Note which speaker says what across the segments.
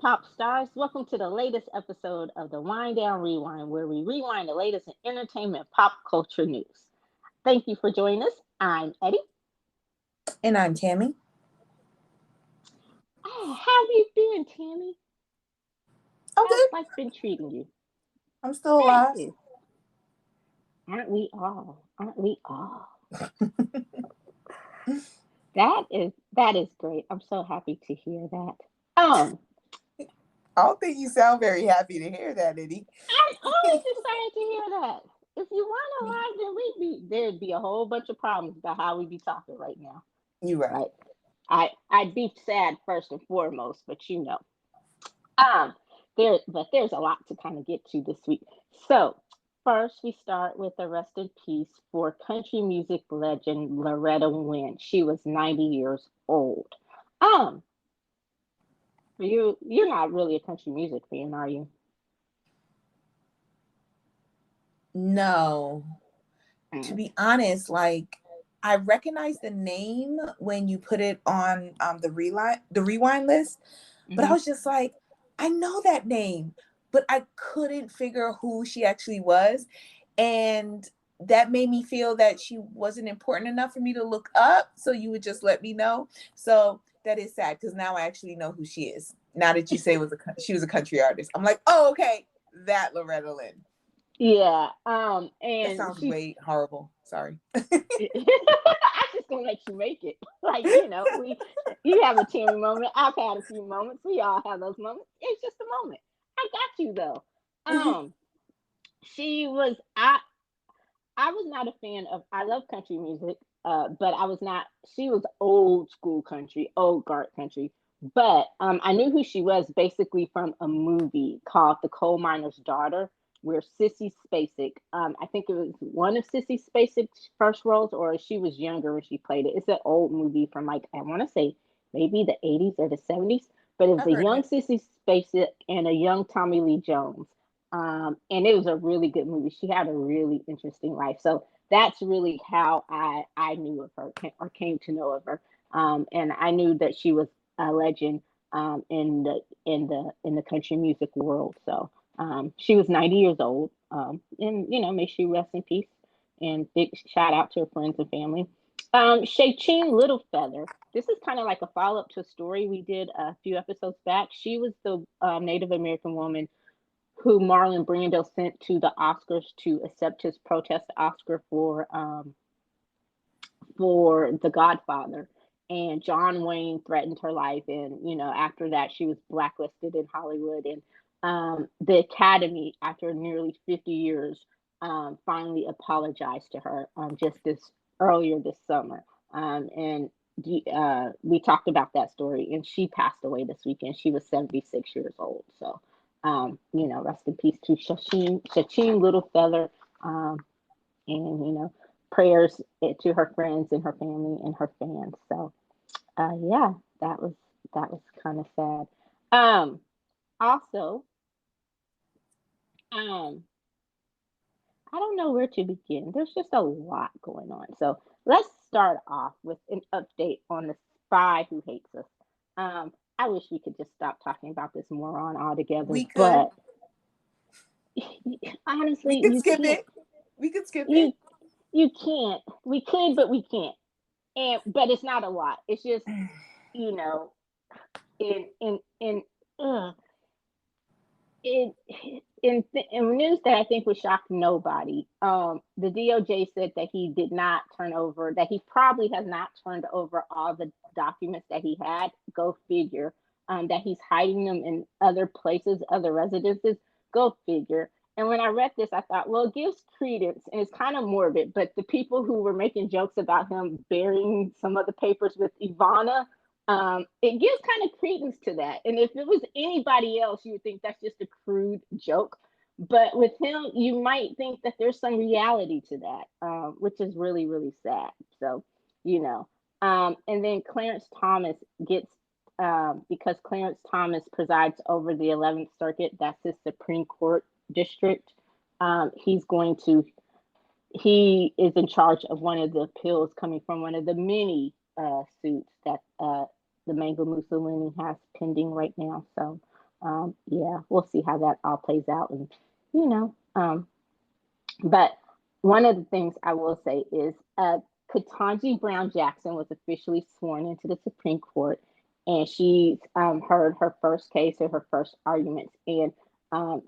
Speaker 1: pop stars. Welcome to the latest episode of the Wind Down Rewind, where we rewind the latest in entertainment pop culture news. Thank you for joining us. I'm Eddie.
Speaker 2: And I'm Tammy.
Speaker 1: Oh, how have you been, Tammy?
Speaker 2: I'm
Speaker 1: How's
Speaker 2: good.
Speaker 1: life been treating you?
Speaker 2: I'm still alive.
Speaker 1: Aren't we all? Aren't we all? That is great. I'm so happy to hear that.
Speaker 2: I don't think you sound very happy to hear that, Eddie.
Speaker 1: I'm always excited to hear that. If you weren't alive, then there'd be a whole bunch of problems about how we be talking right now.
Speaker 2: You're right.
Speaker 1: I'd be sad first and foremost, but um, there's a lot to kind of get to this week. So first, we start with a rest in peace for country music legend Loretta Lynn. She was 90 years old. Um, you're not really a country music fan, are you?
Speaker 2: No. To be honest, like I recognize the name when you put it on the rewind list, but I was just like, I know that name, but I couldn't figure who she actually was. And that made me feel that she wasn't important enough for me to look up. So you would just let me know. So that is sad because now I actually know who she is. Now that you say she was a country artist, I'm like, oh, okay, that Loretta Lynn.
Speaker 1: Yeah. And
Speaker 2: that sounds way horrible. Sorry.
Speaker 1: I just gonna let you make it. Like, you have a teary moment. I've had a few moments. We all have those moments. It's just a moment. I got you though. She was I was not a fan of I love country music, but I was not she was old school country, old guard country. But I knew who she was basically from a movie called The Coal Miner's Daughter, where Sissy Spacek, I think it was one of Sissy Spacek's first roles, or she was younger when she played it. It's an old movie from like, I want to say maybe the 80s or the 70s, but it was a young Sissy Spacek and a young Tommy Lee Jones. And it was a really good movie. She had a really interesting life. So that's really how I knew of her or came to know of her. And I knew that she was a legend in the country music world. So she was 90 years old, and may she rest in peace. And big shout out to her friends and family. Sacheen Littlefeather. This is kind of like a follow up to a story we did a few episodes back. She was the Native American woman who Marlon Brando sent to the Oscars to accept his protest Oscar for The Godfather. And John Wayne threatened her life, and after that, she was blacklisted in Hollywood. And the Academy, after nearly 50 years, finally apologized to her just earlier this summer. And we talked about that story, and she passed away this weekend. She was 76 years old. So, rest in peace to Sacheen Littlefeather, and prayers to her friends and her family and her fans. So, yeah, that was kind of sad. Also, um, I don't know where to begin. There's just a lot going on. So let's start off with an update on the spy who hates us. I wish we could just stop talking about this moron altogether. But honestly,
Speaker 2: we could skip it. We could skip it.
Speaker 1: You can't. We could, but we can't. But it's not a lot. It's just, in news that I think would shock nobody, the DOJ said that he probably has not turned over all the documents that he had. Go figure. That he's hiding them in other places, other residences. Go figure. And when I read this, I thought, well, it gives credence, and it's kind of morbid, but the people who were making jokes about him burying some of the papers with Ivana, it gives kind of credence to that. And if it was anybody else, you would think that's just a crude joke. But with him, you might think that there's some reality to that, which is really, really sad. So, and then Clarence Thomas gets, because Clarence Thomas presides over the 11th Circuit, that's his Supreme Court district. He is in charge of one of the appeals coming from one of the many suits that the Mango Mussolini has pending right now. So Yeah, we'll see how that all plays out, and you know, but one of the things I will say is Ketanji Brown Jackson was officially sworn into the Supreme Court, and she heard her first case or her first arguments, and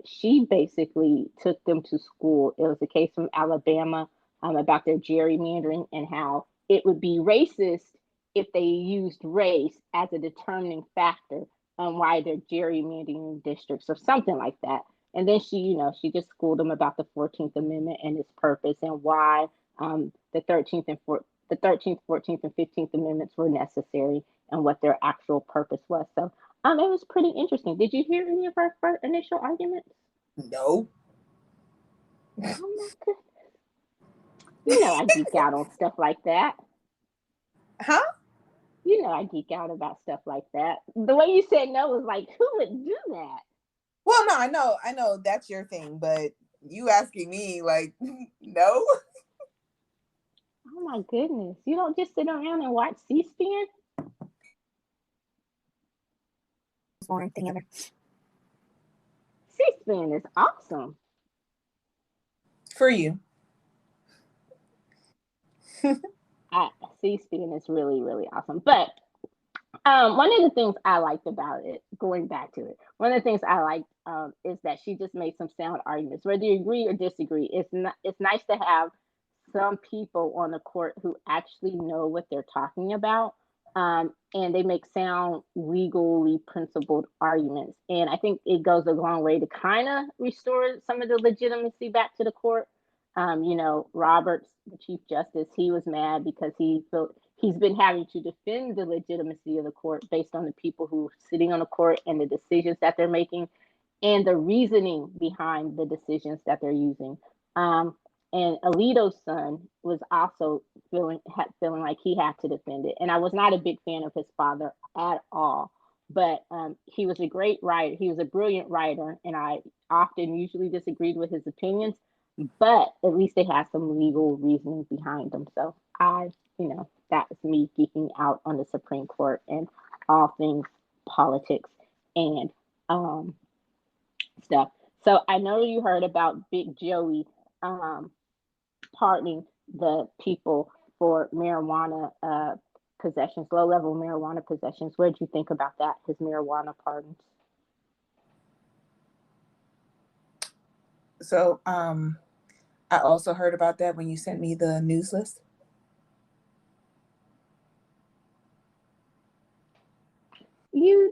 Speaker 1: she basically took them to school. It was a case from Alabama about their gerrymandering and how it would be racist if they used race as a determining factor on why they're gerrymandering districts or something like that. And then she just schooled them about the 14th Amendment and its purpose and why the 13th, 14th, and 15th Amendments were necessary and what their actual purpose was. So it was pretty interesting. Did you hear any of her first initial arguments?
Speaker 2: No.
Speaker 1: Oh my goodness. You know I geek out on stuff like that.
Speaker 2: Huh?
Speaker 1: You know I geek out about stuff like that. The way you said no was like, who would do that?
Speaker 2: Well, no, I know that's your thing, but you asking me like, no.
Speaker 1: Oh my goodness. You don't just sit around and watch C-SPAN?
Speaker 2: Boring thing ever.
Speaker 1: C-SPAN is awesome.
Speaker 2: For you.
Speaker 1: C-SPAN is really, really awesome. But one of the things I liked about it, going back to it, one of the things I liked is that she just made some sound arguments. Whether you agree or disagree, it's nice to have some people on the court who actually know what they're talking about, and they make sound, legally principled arguments. And I think it goes a long way to kind of restore some of the legitimacy back to the court. Roberts, the Chief Justice, he was mad because he felt he's been having to defend the legitimacy of the court based on the people who are sitting on the court and the decisions that they're making and the reasoning behind the decisions that they're using. And Alito's son was also feeling like he had to defend it. And I was not a big fan of his father at all, but he was a great writer. He was a brilliant writer, and I often usually disagreed with his opinions, but at least they had some legal reasoning behind them. So that was me geeking out on the Supreme Court and all things politics and stuff. So I know you heard about Big Joey pardoning the people for marijuana possessions, low-level marijuana possessions. What did you think about that, his marijuana pardons?
Speaker 2: So I also heard about that when you sent me the news list.
Speaker 1: You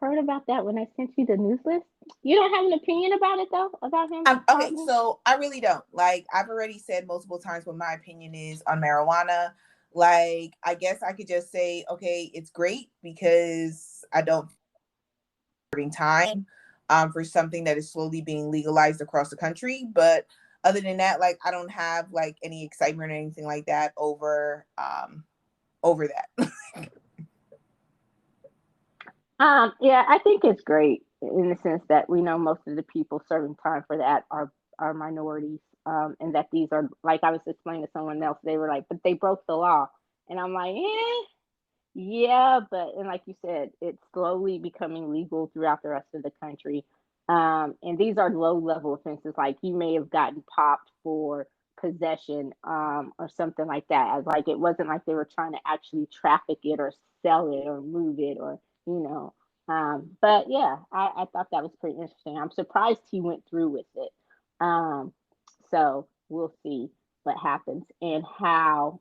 Speaker 1: heard about that when I sent you the news list? You don't have an opinion about it though, about him?
Speaker 2: Okay, so I really don't. Like, I've already said multiple times what my opinion is on marijuana. Like, I guess I could just say, okay, it's great because I don't time for something that is slowly being legalized across the country. But other than that, like, I don't have like any excitement or anything like that over that.
Speaker 1: Yeah, I think it's great in the sense that we know most of the people serving time for that are minorities, and that these are, like I was explaining to someone else, they were like, but they broke the law, and I'm like, yeah, but and like you said, it's slowly becoming legal throughout the rest of the country, and these are low level offenses, like you may have gotten popped for possession, or something like that. Like it wasn't like they were trying to actually traffic it or sell it or move it or you know. But yeah, I thought that was pretty interesting. I'm surprised he went through with it. So we'll see what happens and how.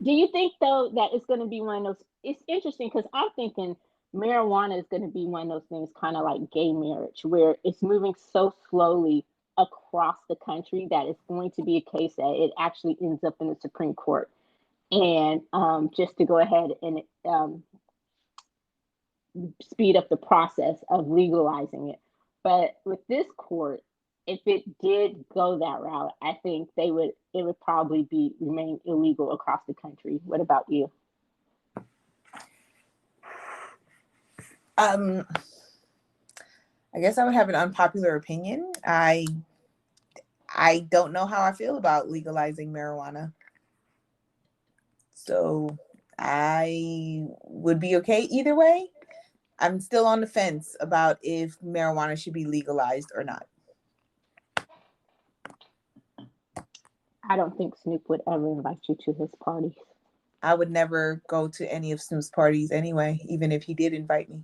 Speaker 1: Do you think though that it's going to be one of those? It's interesting because I'm thinking marijuana is going to be one of those things, kind of like gay marriage, where it's moving so slowly across the country that it's going to be a case that it actually ends up in the Supreme Court. And just to go ahead and speed up the process of legalizing it. But with this court, if it did go that route, I think it would probably remain illegal across the country. What about you?
Speaker 2: I guess I would have an unpopular opinion. I don't know how I feel about legalizing marijuana. So I would be okay either way. I'm still on the fence about if marijuana should be legalized or not.
Speaker 1: I don't think Snoop would ever invite you to his parties.
Speaker 2: I would never go to any of Snoop's parties anyway, even if he did invite me.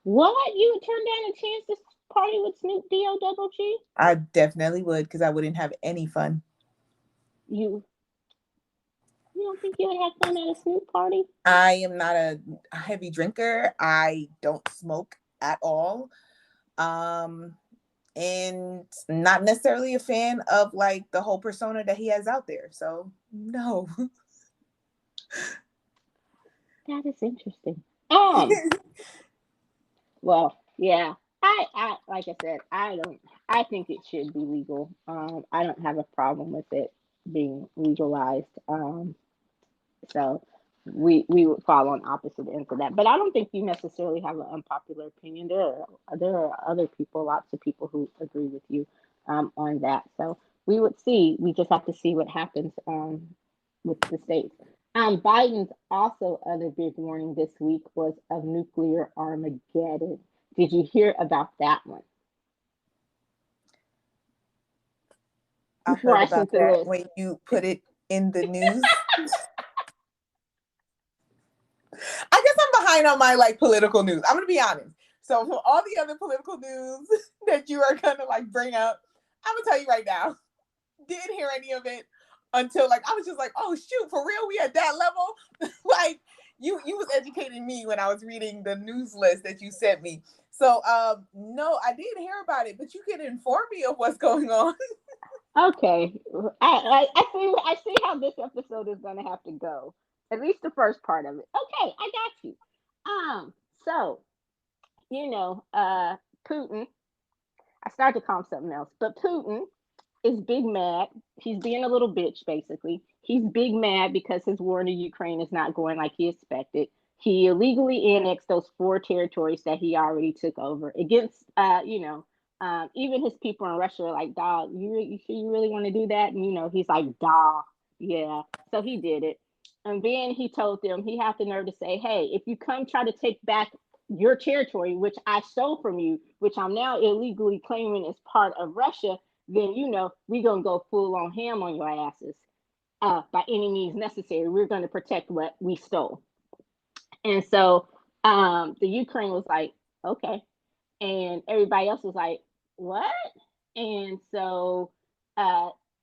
Speaker 1: What? You would turn down a chance to party with Snoop D-O-double-G?
Speaker 2: I definitely would, because I wouldn't have any fun.
Speaker 1: You don't think you would have fun at a Snoop party?
Speaker 2: I am not a heavy drinker. I don't smoke at all. And not necessarily a fan of like the whole persona that he has out there. So no.
Speaker 1: That is interesting. Well, yeah. I like I said, I think it should be legal. I don't have a problem with it being legalized. So we would fall on opposite ends of that. But I don't think you necessarily have an unpopular opinion. There are other people, lots of people who agree with you on that. So we would see. We just have to see what happens with the states. Biden's also other big warning this week was of nuclear Armageddon. Did you hear about that one?
Speaker 2: I heard about that when you put it in the news. I guess I'm behind on my like political news. I'm gonna be honest. So for all the other political news that you are gonna like bring up, I'm gonna tell you right now, didn't hear any of it until like I was just like, oh shoot, for real, we at that level? Like you was educating me when I was reading the news list that you sent me. So no, I didn't hear about it, but you can inform me of what's going on.
Speaker 1: Okay, I see how this episode is gonna have to go. At least the first part of it. Okay, I got you. So Putin. I started to call him something else, but Putin is big mad. He's being a little bitch, basically. He's big mad because his war in the Ukraine is not going like he expected. He illegally annexed those 4 territories that he already took over against, even his people in Russia are like, dog, you sure you really want to do that? And, he's like, dog, yeah. So he did it. And then he told them he had the nerve to say, hey, if you come try to take back your territory, which I stole from you, which I'm now illegally claiming as part of Russia, then we're gonna go full on ham on your asses by any means necessary. We're gonna protect what we stole. And so the Ukraine was like, okay, and everybody else was like, what? And so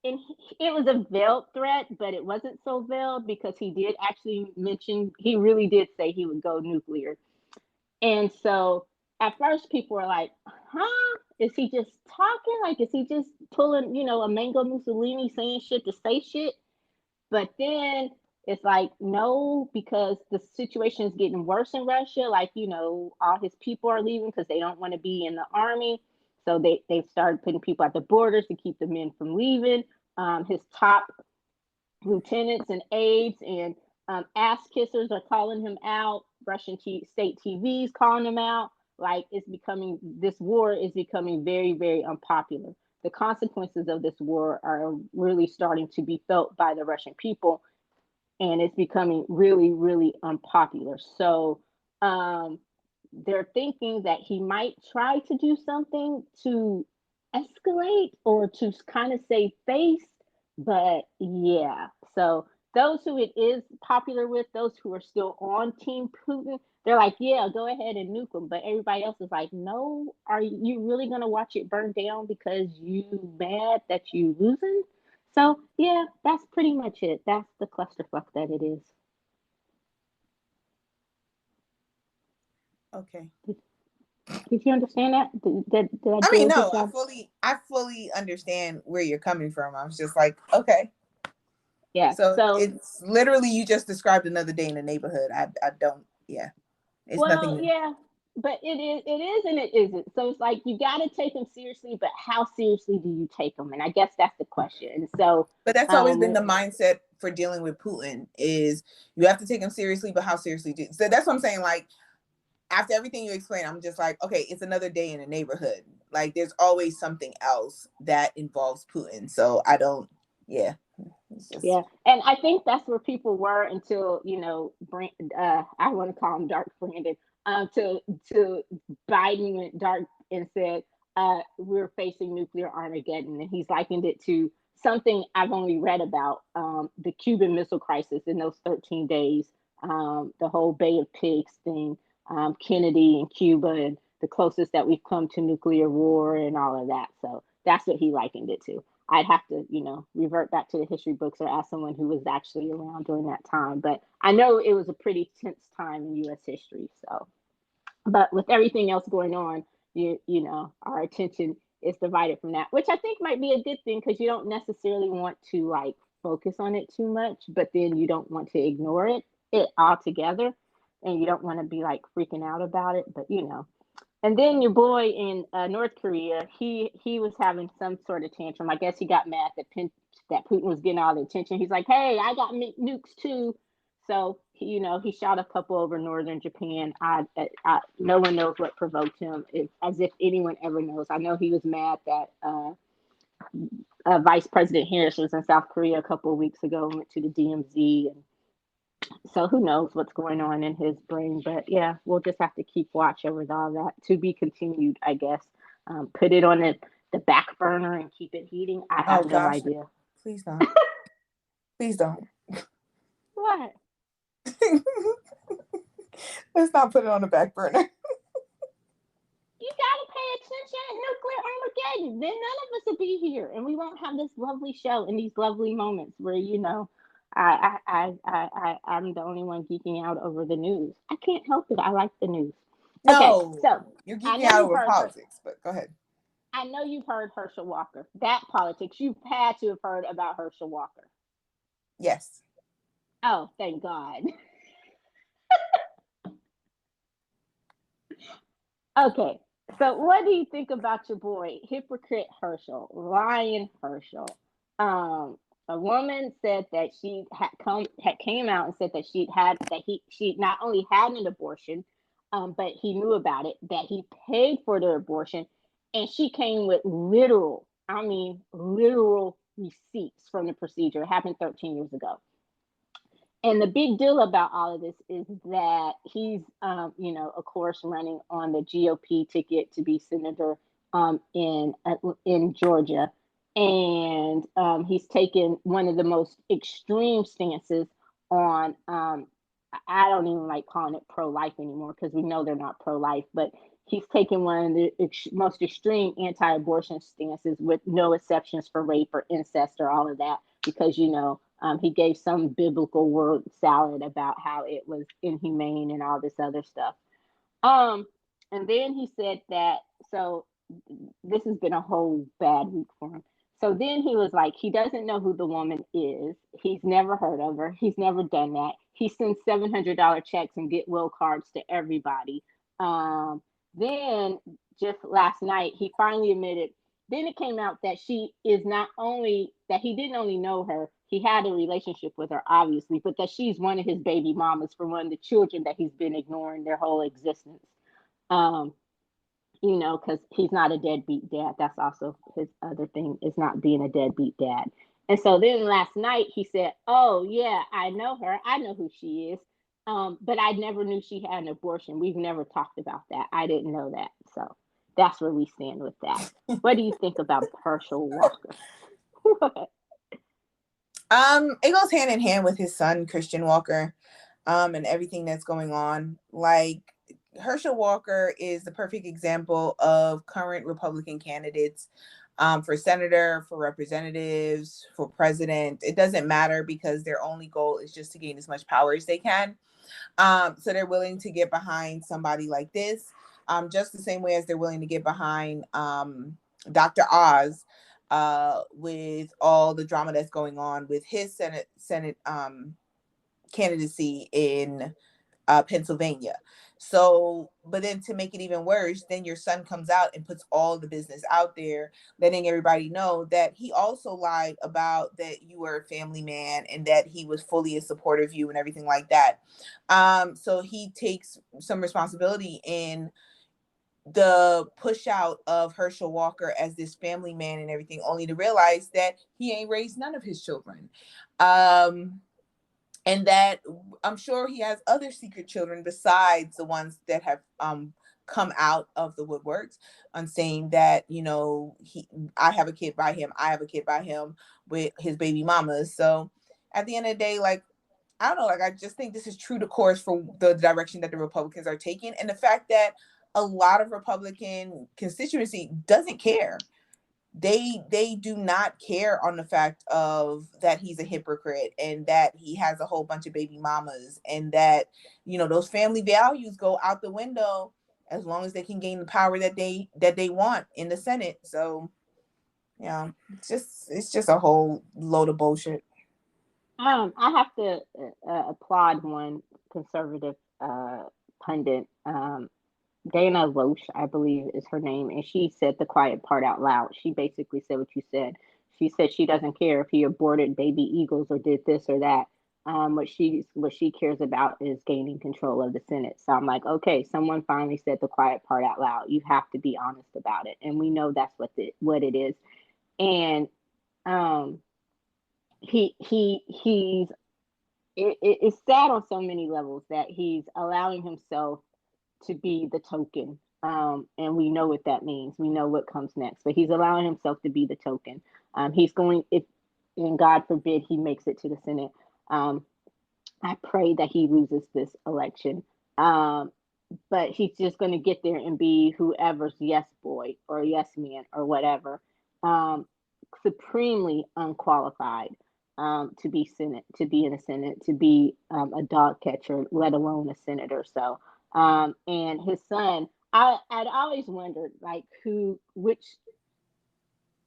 Speaker 1: and it was a veiled threat, but it wasn't so veiled because he did actually mention, he really did say he would go nuclear. And so at first people were like, huh? Is he just talking? Like, is he just pulling, a Mango Mussolini saying shit to say shit? But then it's like, no, because the situation is getting worse in Russia. Like, all his people are leaving because they don't want to be in the army. So they've started putting people at the borders to keep the men from leaving. His top lieutenants and aides and ass kissers are calling him out. Russian state TVs calling him out. Like this war is becoming very, very unpopular. The consequences of this war are really starting to be felt by the Russian people, and it's becoming really, really unpopular. So they're thinking that he might try to do something to escalate or to kind of save face. But yeah, so those who it is popular with, those who are still on Team Putin, they're like, yeah, go ahead and nuke them. But everybody else is like, no, are you really going to watch it burn down because you mad that you losing? So yeah, that's pretty much it. That's the clusterfuck that it is.
Speaker 2: Okay.
Speaker 1: Did you understand that? Did
Speaker 2: I mean, no, I fully understand where you're coming from. I was just like, okay.
Speaker 1: Yeah.
Speaker 2: So it's literally, you just described another day in the neighborhood. I don't, yeah. It's nothing new.
Speaker 1: Yeah, but it is and it isn't. So it's like, you got to take them seriously, but how seriously do you take them? And I guess that's the question. And so,
Speaker 2: but that's always been the mindset for dealing with Putin, is you have to take him seriously, but how seriously do you? So that's what I'm saying. Like, after everything you explained, I'm just like, okay, it's another day in the neighborhood. Like, there's always something else that involves Putin. So I don't, yeah.
Speaker 1: Yeah, and I think that's where people were until I want to call him Dark Brandon, to Biden went dark and said, we're facing nuclear Armageddon. And he's likened it to something I've only read about, the Cuban Missile Crisis in those 13 days, the whole Bay of Pigs thing, Kennedy and Cuba, and the closest that we've come to nuclear war and all of that. So that's what he likened it to. I'd have to, revert back to the history books or ask someone who was actually around during that time. But I know it was a pretty tense time in U.S. history. So, but with everything else going on, our attention is divided from that, which I think might be a good thing, because you don't necessarily want to like focus on it too much, but then you don't want to ignore it altogether, and you don't want to be like freaking out about it. But and then your boy in North Korea, he was having some sort of tantrum. I guess he got mad that Putin was getting all the attention. He's like, "Hey, I got nukes too." So he shot a couple over northern Japan. No one knows what provoked him, as if anyone ever knows. I know he was mad that Vice President Harris was in South Korea a couple of weeks ago and went to the DMZ, and so who knows what's going on in his brain. But yeah, we'll just have to keep watch over all that, to be continued, I guess. Put it on the back burner and keep it heating. I have no idea.
Speaker 2: Please don't. Please don't.
Speaker 1: What?
Speaker 2: Let's not put it on the back burner.
Speaker 1: You gotta pay attention at nuclear Armageddon. Then none of us will be here, and we won't have this lovely show and these lovely moments where I'm the only one geeking out over the news. I can't help it. I like the news.
Speaker 2: No,
Speaker 1: okay, so
Speaker 2: you're geeking out over politics, but go ahead.
Speaker 1: I know you've heard Herschel Walker. That politics, you've had to have heard about Herschel Walker.
Speaker 2: Yes.
Speaker 1: Oh, thank God. Okay, so what do you think about your boy, hypocrite Herschel, Ryan Herschel? A woman said that she came out and said that she not only had an abortion, but he knew about it, that he paid for the abortion, and she came with literal receipts from the procedure. It happened 13 years ago. And the big deal about all of this is that he's, of course, running on the GOP ticket to be senator in Georgia, and he's taken one of the most extreme stances on. I don't even like calling it pro-life anymore, because we know they're not pro-life, but he's taken one of the most extreme anti-abortion stances, with no exceptions for rape or incest or all of that, because he gave some biblical word salad about how it was inhumane and all this other stuff. And then he said that, so this has been a whole bad week for him. So then he was like, he doesn't know who the woman is. He's never heard of her. He's never done that. He sends $700 checks and Goodwill cards to everybody. Then just last night, he finally admitted. Then it came out that she is not only, that he didn't only know her, he had a relationship with her, obviously, but that she's one of his baby mamas for one of the children that he's been ignoring their whole existence. Because he's not a deadbeat dad. That's also his other thing, is not being a deadbeat dad. And so then last night he said, "Oh yeah, I know her. I know who she is. But I never knew she had an abortion. We've never talked about that. I didn't know that." So that's where we stand with that. What do you think about Herschel Walker?
Speaker 2: It goes hand in hand with his son, Christian Walker, and everything that's going on. Like, Herschel Walker is the perfect example of current Republican candidates, for senator, for representatives, for president. It doesn't matter, because their only goal is just to gain as much power as they can. So they're willing to get behind somebody like this, just the same way as they're willing to get behind Dr. Oz, with all the drama that's going on with his Senate candidacy in Pennsylvania. So, but then to make it even worse, then your son comes out and puts all the business out there, letting everybody know that he also lied about that you were a family man and that he was fully in support of you and everything like that. So he takes some responsibility in the push out of Herschel Walker as this family man and everything, only to realize that he ain't raised none of his children. and that I'm sure he has other secret children besides the ones that have come out of the woodworks on saying that, you know, I have a kid by him, I have a kid by him with his baby mamas. So at the end of the day, like, I don't know, like, I just think this is true to course for the direction that the Republicans are taking, and the fact that a lot of Republican constituency doesn't care. They do not care on the fact of that he's a hypocrite and that he has a whole bunch of baby mamas, and that, you know, those family values go out the window as long as they can gain the power that they want in the Senate. So yeah, it's just a whole load of bullshit.
Speaker 1: I have to applaud one conservative pundit. Dana Loesch, I believe is her name, and she said the quiet part out loud. She basically said what you said. She said she doesn't care if he aborted baby eagles or did this or that. What she cares about is gaining control of the Senate. So I'm like, okay, someone finally said the quiet part out loud. You have to be honest about it, and we know that's what it is. And um, he's it's sad on so many levels that he's allowing himself to be the token. And we know what that means. We know what comes next. But he's allowing himself to be the token. He's going, if, and God forbid he makes it to the Senate. I pray that he loses this election. But he's just going to get there and be whoever's yes boy or yes man or whatever. Supremely unqualified to be in the Senate, to be a dog catcher, let alone a senator. So, and his son, I'd always wondered like which.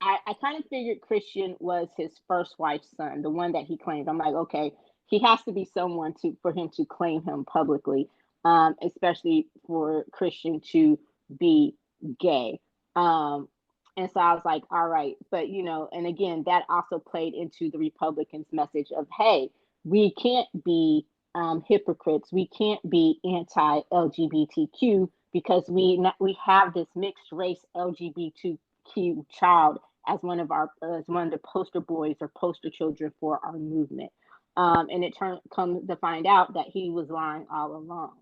Speaker 1: I kind of figured Christian was his first wife's son, the one that he claimed. I'm like, okay, he has to be someone for him to claim him publicly, especially for Christian to be gay. And so I was like, all right, but you know, and again, that also played into the Republicans' message of, hey, we can't be hypocrites, we can't be anti-LGBTQ because we have this mixed race LGBTQ child as one of the poster boys or poster children for our movement. And it comes to find out that he was lying all along.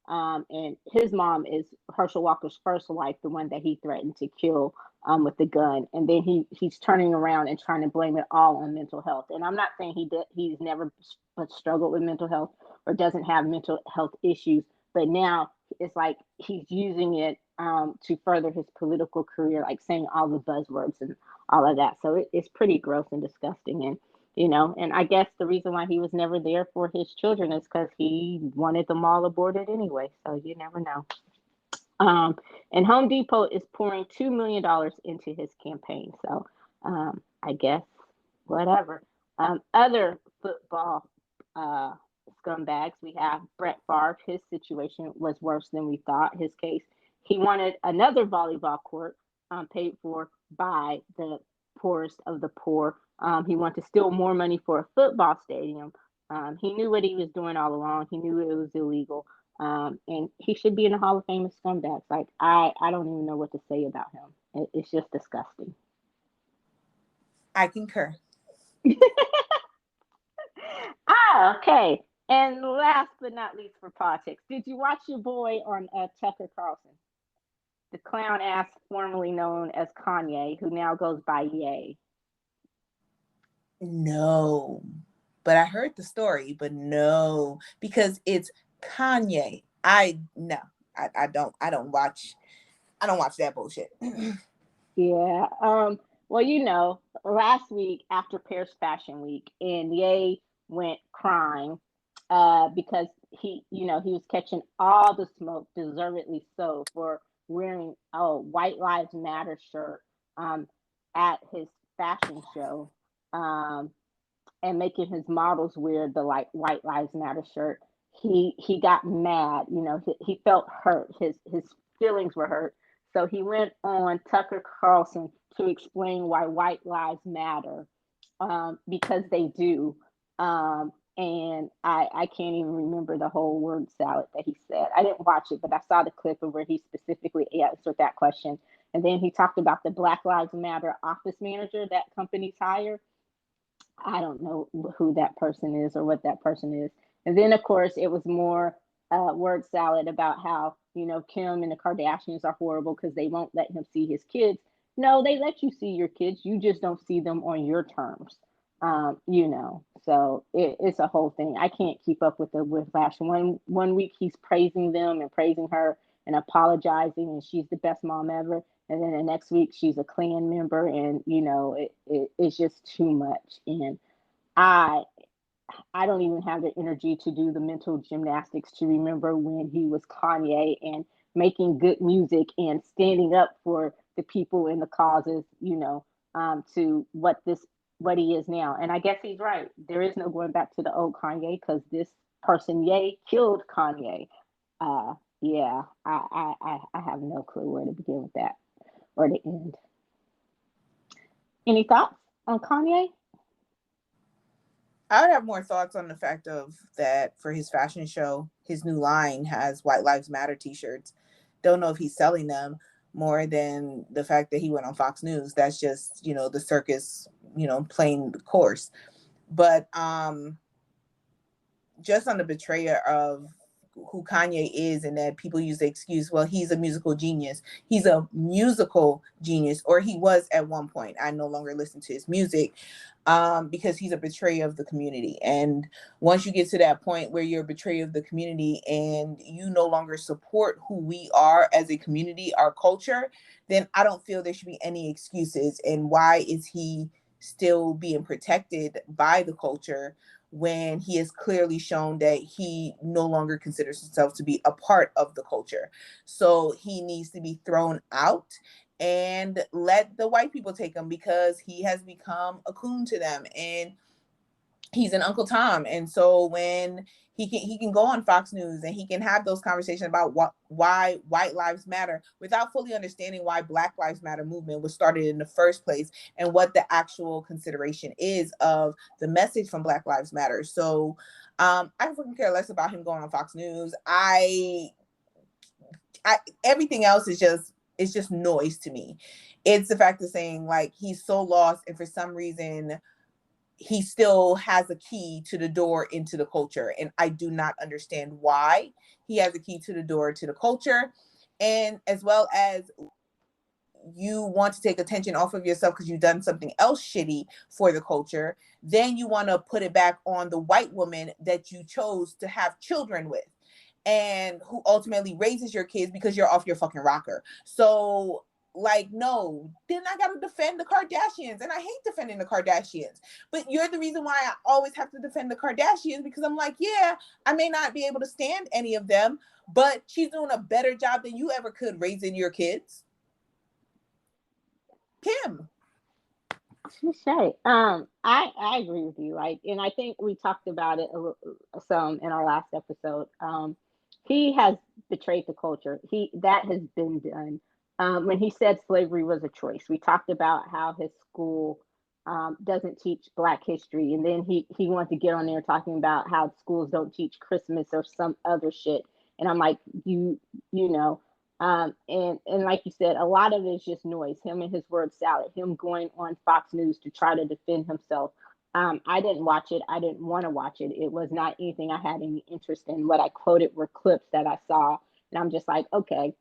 Speaker 1: And his mom is Herschel Walker's first wife, the one that he threatened to kill with the gun. And then he's turning around and trying to blame it all on mental health. And I'm not saying he's never struggled with mental health or doesn't have mental health issues, but now it's like he's using it to further his political career, like saying all the buzzwords and all of that. So it's pretty gross and disgusting. And you know, and I guess the reason why he was never there for his children is because he wanted them all aborted anyway. So you never know. And Home Depot is pouring $2 million into his campaign. So I guess whatever. Other football scumbags, we have Brett Favre. His situation was worse than we thought. His case, he wanted another volleyball court paid for by the poorest of the poor. He wanted to steal more money for a football stadium. He knew what he was doing all along. He knew it was illegal. And he should be in the Hall of Fame of scumbags. Like, I don't even know what to say about him. It's just disgusting.
Speaker 2: I concur.
Speaker 1: Okay. And last but not least for politics, did you watch your boy on Tucker Carlson? The clown ass formerly known as Kanye, who now goes by Ye.
Speaker 2: No, but I heard the story, but no, because it's Kanye. I don't watch that bullshit.
Speaker 1: Yeah. Well, you know, last week after Paris Fashion Week, and Ye went crying because he was catching all the smoke, deservedly so, for wearing a White Lives Matter shirt at his fashion show, and making his models wear the White Lives Matter shirt. He got mad. You know, he felt hurt. His feelings were hurt. So he went on Tucker Carlson to explain why White Lives Matter, because they do. And I can't even remember the whole word salad that he said. I didn't watch it, but I saw the clip of where he specifically answered that question. And then he talked about the Black Lives Matter office manager that companies hire. I don't know who that person is or what that person is. And then, of course, it was more word salad about how, Kim and the Kardashians are horrible because they won't let him see his kids. No, they let you see your kids. You just don't see them on your terms. So it's a whole thing. I can't keep up with the whiplash. One week he's praising them and praising her and apologizing, and she's the best mom ever. And then the next week she's a Klan member, and it's just too much. And I I don't even have the energy to do the mental gymnastics to remember when he was Kanye and making good music and standing up for the people and the causes, to what he is now. And I guess he's right. There is no going back to the old Kanye because this person, Ye, killed Kanye. Uh, yeah, I have no clue where to begin with that or to end. Any thoughts on Kanye?
Speaker 2: I would have more thoughts on the fact of that for his fashion show, his new line has White Lives Matter t-shirts. Don't know if he's selling them more than the fact that he went on Fox News. That's just, the circus, playing the course. But just on the betrayer of who Kanye is, and that people use the excuse, well, he's a musical genius. He's a musical genius, or he was at one point. I no longer listen to his music because he's a betrayer of the community. And once you get to that point where you're a betrayer of the community and you no longer support who we are as a community, our culture, then I don't feel there should be any excuses. And why is he still being protected by the culture when he has clearly shown that he no longer considers himself to be a part of the culture? So he needs to be thrown out and let the white people take him, because he has become a coon to them and he's an Uncle Tom. And so when he can go on Fox News and he can have those conversations about why white lives matter without fully understanding why Black Lives Matter movement was started in the first place and what the actual consideration is of the message from Black Lives Matter. So I fucking care less about him going on Fox News. I everything else is just, it's just noise to me. It's the fact of saying, like, he's so lost, and for some reason he still has a key to the door into the culture. And I do not understand why he has a key to the door to the culture. And as well as you want to take attention off of yourself because you've done something else shitty for the culture, then you want to put it back on the white woman that you chose to have children with and who ultimately raises your kids because you're off your fucking rocker. So, like, no, then I gotta defend the Kardashians, and I hate defending the Kardashians. But you're the reason why I always have to defend the Kardashians, because I'm like, yeah, I may not be able to stand any of them, but she's doing a better job than you ever could raising your kids. Kim.
Speaker 1: I agree with you. Like, and I think we talked about it some in our last episode. He has betrayed the culture. That has been done. When he said slavery was a choice, we talked about how his school doesn't teach Black history, and then he wanted to get on there talking about how schools don't teach Christmas or some other shit. And I'm like, you know, and like you said, a lot of it is just noise. Him and his word salad. Him going on Fox News to try to defend himself. I didn't watch it. I didn't want to watch it. It was not anything I had any interest in. What I quoted were clips that I saw, and I'm just like, okay,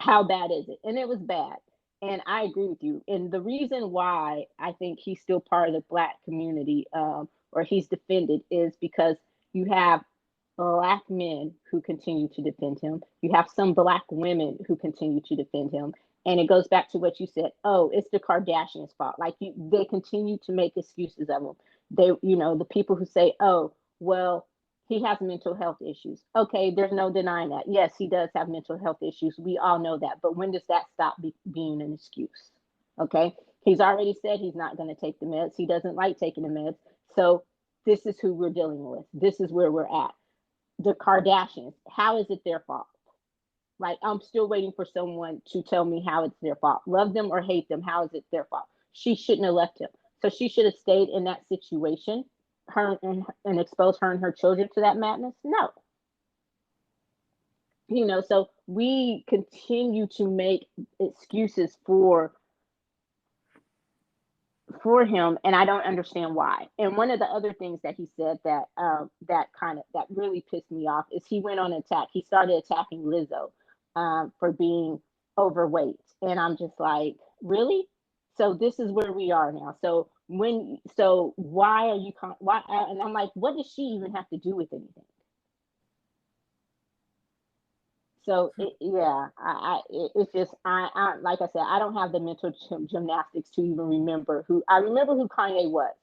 Speaker 1: how bad is it? And it was bad. And I agree with you. And the reason why I think he's still part of the Black community, or he's defended, is because you have Black men who continue to defend him. You have some Black women who continue to defend him. And it goes back to what you said. Oh, it's the Kardashians' fault. Like, they continue to make excuses of him. The people who say, oh, well, he has mental health issues. Okay, there's no denying that. Yes, he does have mental health issues. We all know that. But when does that stop being an excuse? Okay, he's already said he's not going to take the meds. He doesn't like taking the meds. So this is who we're dealing with. This is where we're at. The Kardashians, how is it their fault? Like, I'm still waiting for someone to tell me how it's their fault. Love them or hate them, how is it their fault? She shouldn't have left him. So she should have stayed in that situation, her and exposed her and her children to that madness. No. So we continue to make excuses for him, and I don't understand why. And one of the other things that he said that that really pissed me off is he went on attack. He started attacking Lizzo for being overweight, and I'm just like, really? So this is where we are now. So why are you why? And I'm like, what does she even have to do with anything? So yeah, it's just like I said, I don't have the mental gymnastics to even remember who I remember who Kanye was,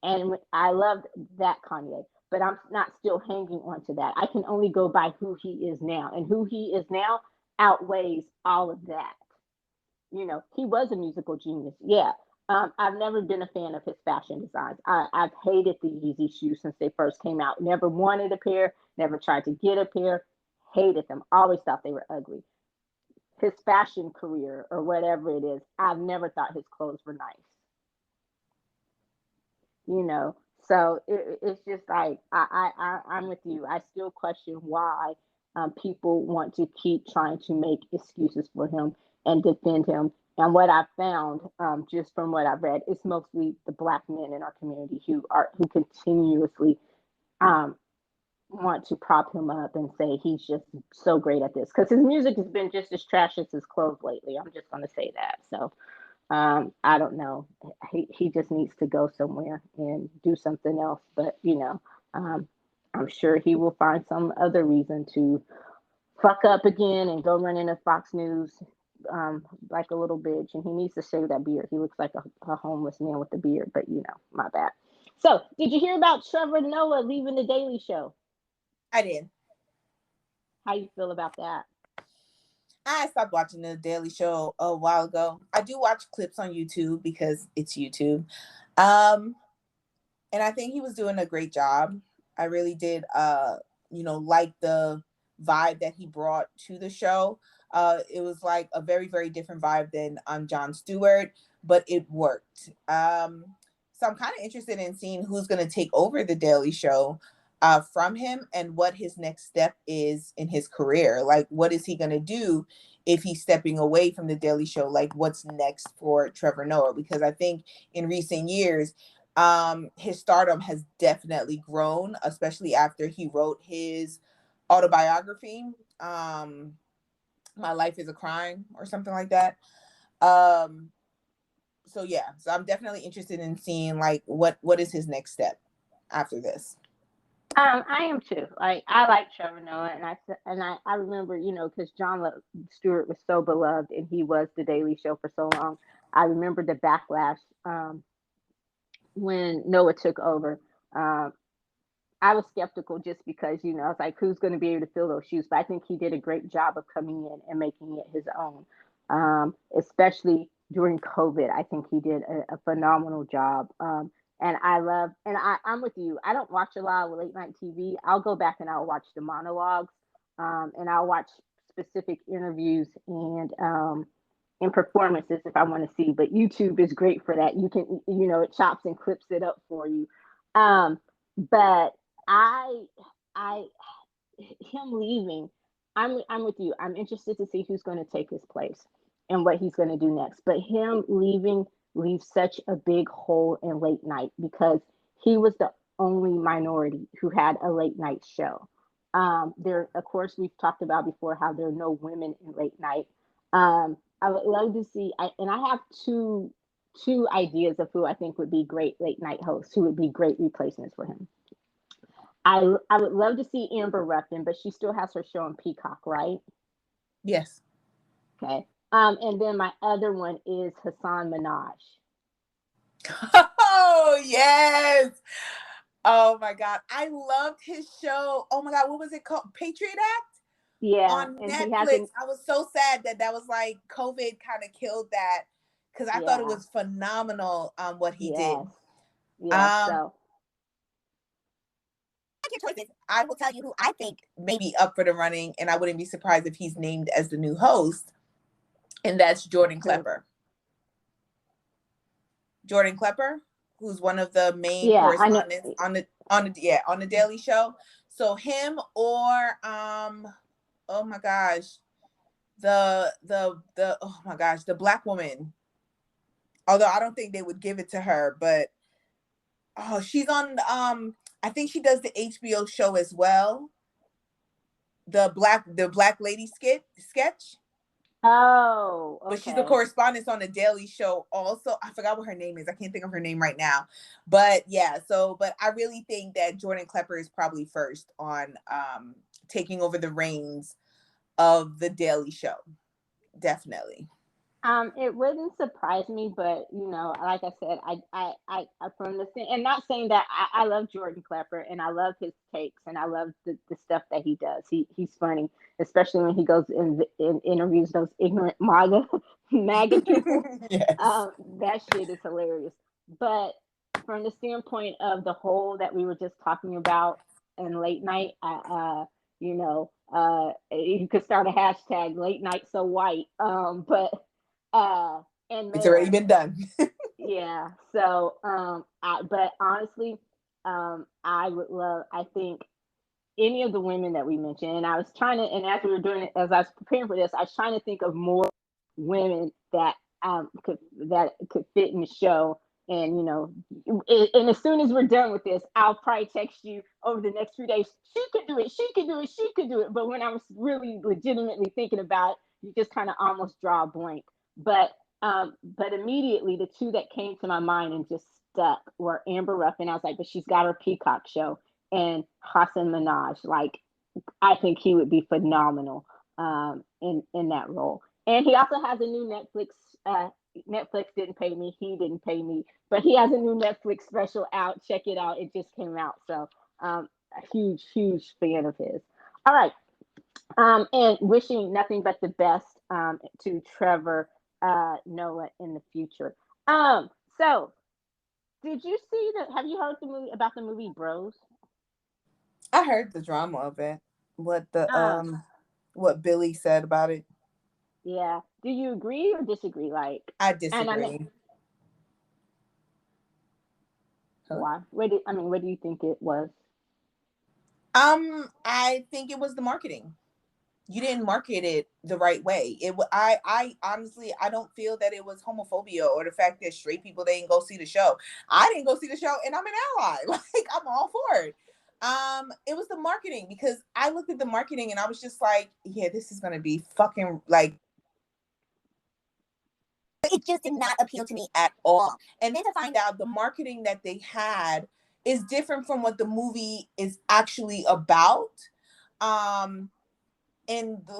Speaker 1: and I loved that Kanye, but I'm not still hanging on to that. I can only go by who he is now, and who he is now outweighs all of that. He was a musical genius, yeah. I've never been a fan of his fashion designs. I've hated the Yeezy shoes since they first came out. Never wanted a pair, never tried to get a pair, hated them, always thought they were ugly. His fashion career or whatever it is, I've never thought his clothes were nice. you know. So it's just like I'm with you. I still question why people want to keep trying to make excuses for him and defend him. And what I've found, just from what I've read, it's mostly the black men in our community who continuously um, want to prop him up and say he's just so great at this because his music has been just as trash as his clothes lately. I'm just going to say that. So I don't know. He just needs to go somewhere and do something else. But I'm sure he will find some other reason to fuck up again and go run into Fox News like a little bitch. And he needs to shave that beard. He looks like a homeless man with a beard. But my bad. So, did you hear about Trevor Noah leaving the Daily Show?
Speaker 2: I did.
Speaker 1: How you feel about that?
Speaker 2: I stopped watching the Daily Show a while ago. I do watch clips on YouTube because it's YouTube. And I think he was doing a great job. I really did like the vibe that he brought to the show. It was like a very, very different vibe than Jon Stewart, but it worked. So I'm kind of interested in seeing who's going to take over the Daily Show from him and what his next step is in his career. Like, what is he going to do if he's stepping away from the Daily Show? Like, what's next for Trevor Noah? Because I think in recent years, his stardom has definitely grown, especially after he wrote his autobiography, My Life is a Crime or something like that. So I'm definitely interested in seeing like what is his next step after this.
Speaker 1: I am too. Like I like Trevor Noah, and I remember, because Stewart was so beloved, and he was the Daily Show for so long. I remember the backlash when Noah took over. Um, I was skeptical just because, I was like, who's going to be able to fill those shoes? But I think he did a great job of coming in and making it his own, especially during COVID. I think he did a phenomenal job. And I'm with you. I don't watch a lot of late night TV. I'll go back and I'll watch the monologues, and I'll watch specific interviews and performances if I want to see. But YouTube is great for that. You can, it chops and clips it up for you. But I, I, him leaving, I'm with you. I'm interested to see who's going to take his place and what he's going to do next. But him leaving leaves such a big hole in late night because he was the only minority who had a late night show. There, of course, we've talked about before how there are no women in late night. I would love to see, and I have two ideas of who I think would be great late night hosts, who would be great replacements for him. I would love to see Amber Ruffin, but she still has her show on Peacock, right?
Speaker 2: Yes.
Speaker 1: Okay. And then my other one is Hassan Minaj.
Speaker 2: Oh yes. Oh my God. I loved his show. Oh my God. What was it called? Patriot Act?
Speaker 1: Yeah.
Speaker 2: On Netflix. I was so sad that was like COVID kind of killed that because I thought it was phenomenal what he did.
Speaker 1: Yeah. So
Speaker 2: I will tell you who I think may be up for the running, and I wouldn't be surprised if he's named as the new host, and that's Jordan Klepper. Jordan Klepper, who's one of the main correspondents on the Daily Show. So him or oh my gosh, the oh my gosh, the black woman Although I don't think they would give it to her, but she's on I think she does the HBO show as well. The black lady sketch.
Speaker 1: Oh,
Speaker 2: But she's a
Speaker 1: okay.
Speaker 2: correspondent on the Daily Show also. I forgot what her name is. I can't think of her name right now. But yeah, but I really think that Jordan Klepper is probably first on taking over the reins of the Daily Show. Definitely.
Speaker 1: It wouldn't surprise me, but like I said, I from the thing, and not saying that I love Jordan Klepper and I love his takes and I love the stuff that he does. He's funny, especially when he goes in interviews those ignorant MAGA people.
Speaker 2: Yes.
Speaker 1: That shit is hilarious. But from the standpoint of the whole that we were just talking about in late night, you could start a hashtag late night so white. But and
Speaker 2: it's already
Speaker 1: male.
Speaker 2: been done.
Speaker 1: Yeah. So but honestly, I think any of the women that we mentioned, and I was trying to, and as we were doing it, as I was preparing for this, I was trying to think of more women that could fit in the show. And and as soon as we're done with this, I'll probably text you over the next few days. She could do it. She could do it. She could do it. But when I was really legitimately thinking about it, you just kind of almost draw a blank. But immediately the two that came to my mind and just stuck were Amber Ruffin. I was like, but she's got her Peacock show, and Hassan Minaj. Like, I think he would be phenomenal in that role. And he also has a new Netflix. Netflix didn't pay me. He didn't pay me, but he has a new Netflix special out. Check it out. It just came out. So a huge fan of his. All right. And wishing nothing but the best to Trevor Noah in the future. So did you see have you heard about the movie Bros?
Speaker 2: I heard the drama of it.
Speaker 1: Um,
Speaker 2: What Billy said about it.
Speaker 1: yeah. Do you agree or disagree? Like,
Speaker 2: I
Speaker 1: and I mean,
Speaker 2: disagree. Huh?
Speaker 1: why? What do you think it was?
Speaker 2: I think it was the marketing. You didn't market it the right way. I honestly, I don't feel that it was homophobia or the fact that straight people didn't go see the show. I didn't go see the show, and I'm an ally. Like, I'm all for it. It was the marketing, because I looked at the marketing and I was just like, yeah, this is gonna be fucking like. It just did not appeal to me at all. And then to find out the marketing that they had is different from what the movie is actually about. And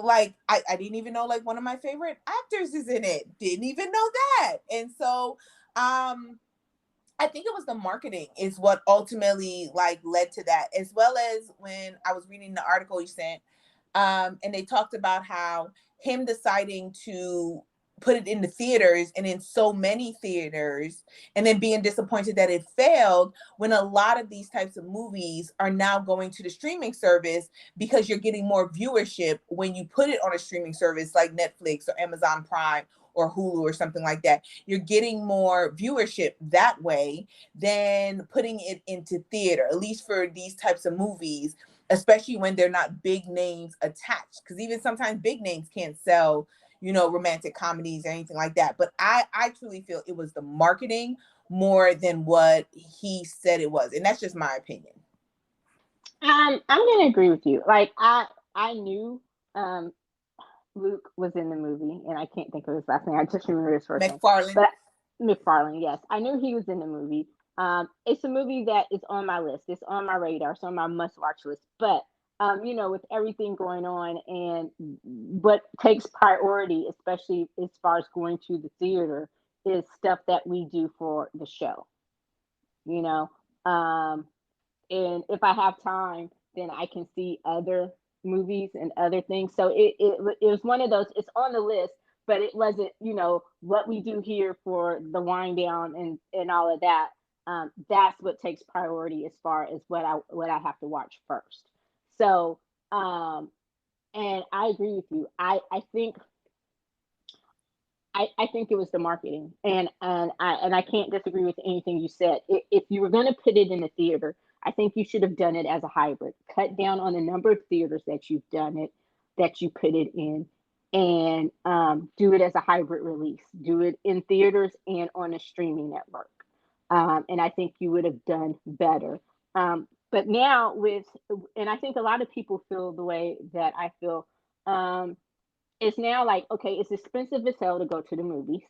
Speaker 2: like I didn't even know, like, one of my favorite actors is in it. Didn't even know that. And so I think it was the marketing is what ultimately like led to that, as well as when I was reading the article you sent, and they talked about how him deciding to put it in the theaters and in so many theaters, and then being disappointed that it failed, when a lot of these types of movies are now going to the streaming service, because you're getting more viewership when you put it on a streaming service like Netflix or Amazon Prime or Hulu or something like that. You're getting more viewership that way than putting it into theater, at least for these types of movies, especially when they're not big names attached. Because even sometimes big names can't sell, romantic comedies or anything like that. But I truly feel it was the marketing more than what he said it was. And that's just my opinion.
Speaker 1: I'm gonna agree with you. Like, I knew Luke was in the movie, and I can't think of his last name. I just remember his first name.
Speaker 2: McFarlane.
Speaker 1: But McFarlane, yes, I knew he was in the movie. It's a movie that is on my list. It's on my radar. It's on my must-watch list. But with everything going on, and what takes priority, especially as far as going to the theater, is stuff that we do for the show. You know, um, and if I have time, then I can see other movies and other things. So it was one of those. It's on the list, but it wasn't what we do here for the wind down and all of that. That's what takes priority as far as what I have to watch first. So and I agree with you. I think it was the marketing, and I can't disagree with anything you said. If you were going to put it in the theater, I think you should have done it as a hybrid. Cut down on the number of theaters that you've done it, that you put it in, and do it as a hybrid release. Do it in theaters and on a streaming network. And I think you would have done better. But now and I think a lot of people feel the way that I feel. It's now like, okay, it's expensive as hell to go to the movies.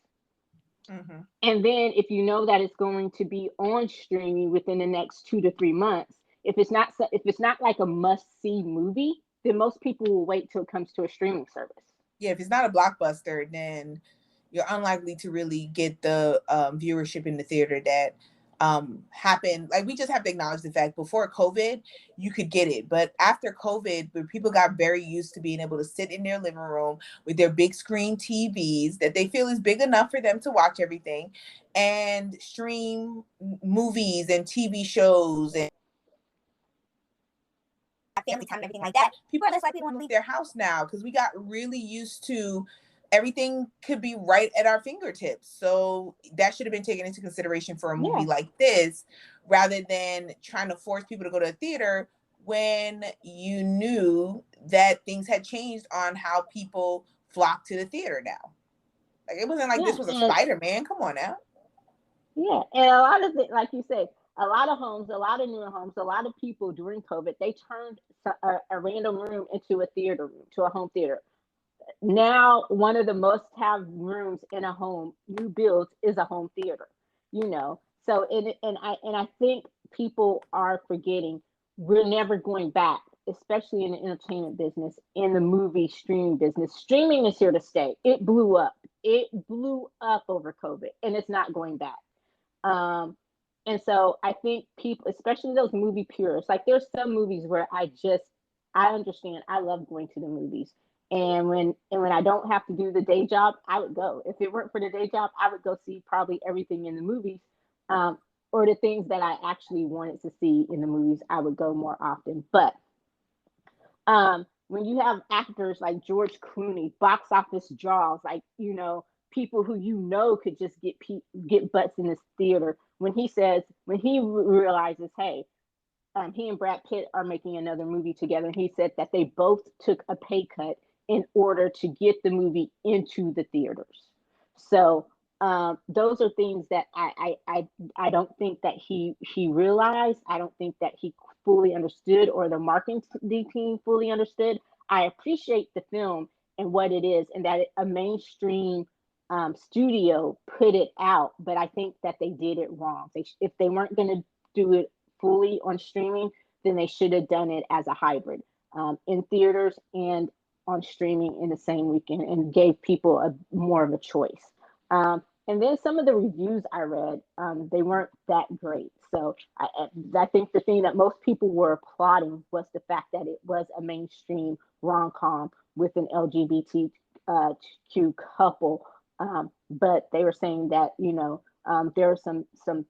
Speaker 2: Mm-hmm.
Speaker 1: And then if you know that it's going to be on streaming within the next 2 to 3 months, if it's not like a must see movie, then most people will wait till it comes to a streaming service.
Speaker 2: Yeah, if it's not a blockbuster, then you're unlikely to really get the viewership in the theater that happened. Like, we just have to acknowledge the fact, before COVID, you could get it. But after COVID, where people got very used to being able to sit in their living room with their big screen TVs that they feel is big enough for them to watch everything, and stream movies and TV shows and family time and everything like that, people are less likely to want to leave their house now, because we got really used to everything could be right at our fingertips. So that should have been taken into consideration for a movie like this, rather than trying to force people to go to a theater when you knew that things had changed on how people flock to the theater now. Like, it wasn't like this was a Spider-Man. Come on now.
Speaker 1: Yeah, and a lot of it, like you said, a lot of homes, a lot of new homes, a lot of people during COVID, they turned a random room into a theater room, to a home theater. Now, one of the must-have rooms in a home, new builds, is a home theater. You know, so and I think people are forgetting we're never going back, especially in the entertainment business, in the movie streaming business. Streaming is here to stay. It blew up. It blew up over COVID, and it's not going back. Um, and so I think people, especially those movie purists, like, there's some movies where I understand. I love going to the movies. And when I don't have to do the day job, I would go. If it weren't for the day job, I would go see probably everything in the movies, um, or the things that I actually wanted to see in the movies. I would go more often. But when you have actors like George Clooney, box office draws, like, people who could just get butts in this theater. When he realizes, hey, he and Brad Pitt are making another movie together, and he said that they both took a pay cut in order to get the movie into the theaters. So those are things that I don't think that he realized. I don't think that he fully understood, or the marketing team fully understood. I appreciate the film and what it is, and that a mainstream studio put it out, but I think that they did it wrong. If they weren't going to do it fully on streaming, then they should have done it as a hybrid, in theaters and on streaming in the same weekend, and gave people more of a choice. And then some of the reviews I read, they weren't that great. So I think the thing that most people were applauding was the fact that it was a mainstream rom-com with an LGBTQ couple. But they were saying that, there are some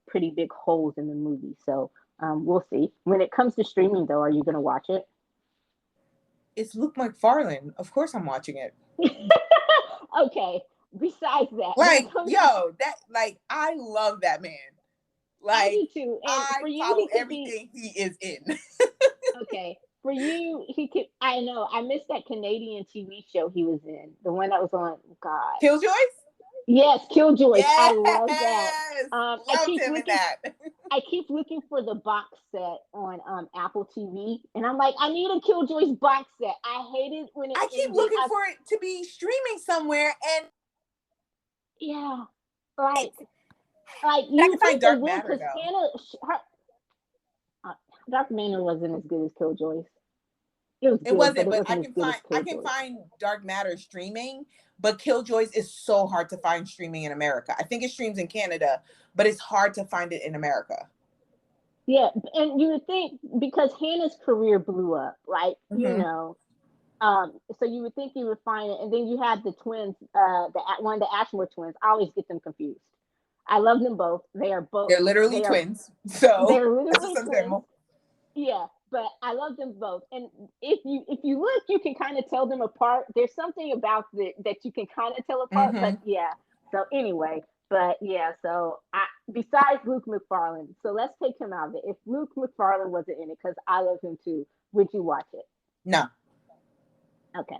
Speaker 1: pretty big holes in the movie. So we'll see. When it comes to streaming, though, are you going to watch it?
Speaker 2: It's Luke McFarlane. Of course I'm watching it.
Speaker 1: Okay. Besides that,
Speaker 2: like, I love that man. Like,
Speaker 1: I do too. And
Speaker 2: I
Speaker 1: for you,
Speaker 2: follow everything he is in.
Speaker 1: Okay. For you, he could. I know. I missed that Canadian TV show he was in. The one that was on. God.
Speaker 2: Killjoys?
Speaker 1: Yes, Killjoys.
Speaker 2: Yes!
Speaker 1: I love that.
Speaker 2: Loved him in that.
Speaker 1: I keep looking for the box set on Apple TV, and I'm like, I need a Killjoys box set. I hate it when
Speaker 2: I keep looking for it to be streaming somewhere, and
Speaker 1: yeah, like you
Speaker 2: I can find Dark Matter
Speaker 1: though. Dark Matter wasn't as good as Killjoys. It
Speaker 2: wasn't, but I can find Dark Matter streaming, but Killjoys is so hard to find streaming in America. I think it streams in Canada, but it's hard to find it in America.
Speaker 1: Yeah, and you would think, because Hannah's career blew up, right? So you would think you would find it, and then you had the twins, one of the Ashmore twins. I always get them confused. I love them both. They're
Speaker 2: literally twins. So
Speaker 1: they're literally twins. Yeah, but I love them both. And if you look, you can kind of tell them apart. There's something about that you can kind of tell apart. But yeah. So anyway, but yeah. So besides Luke McFarlane, so let's take him out of it. If Luke McFarlane wasn't in it, because I love him too, would you watch it?
Speaker 2: No.
Speaker 1: Okay.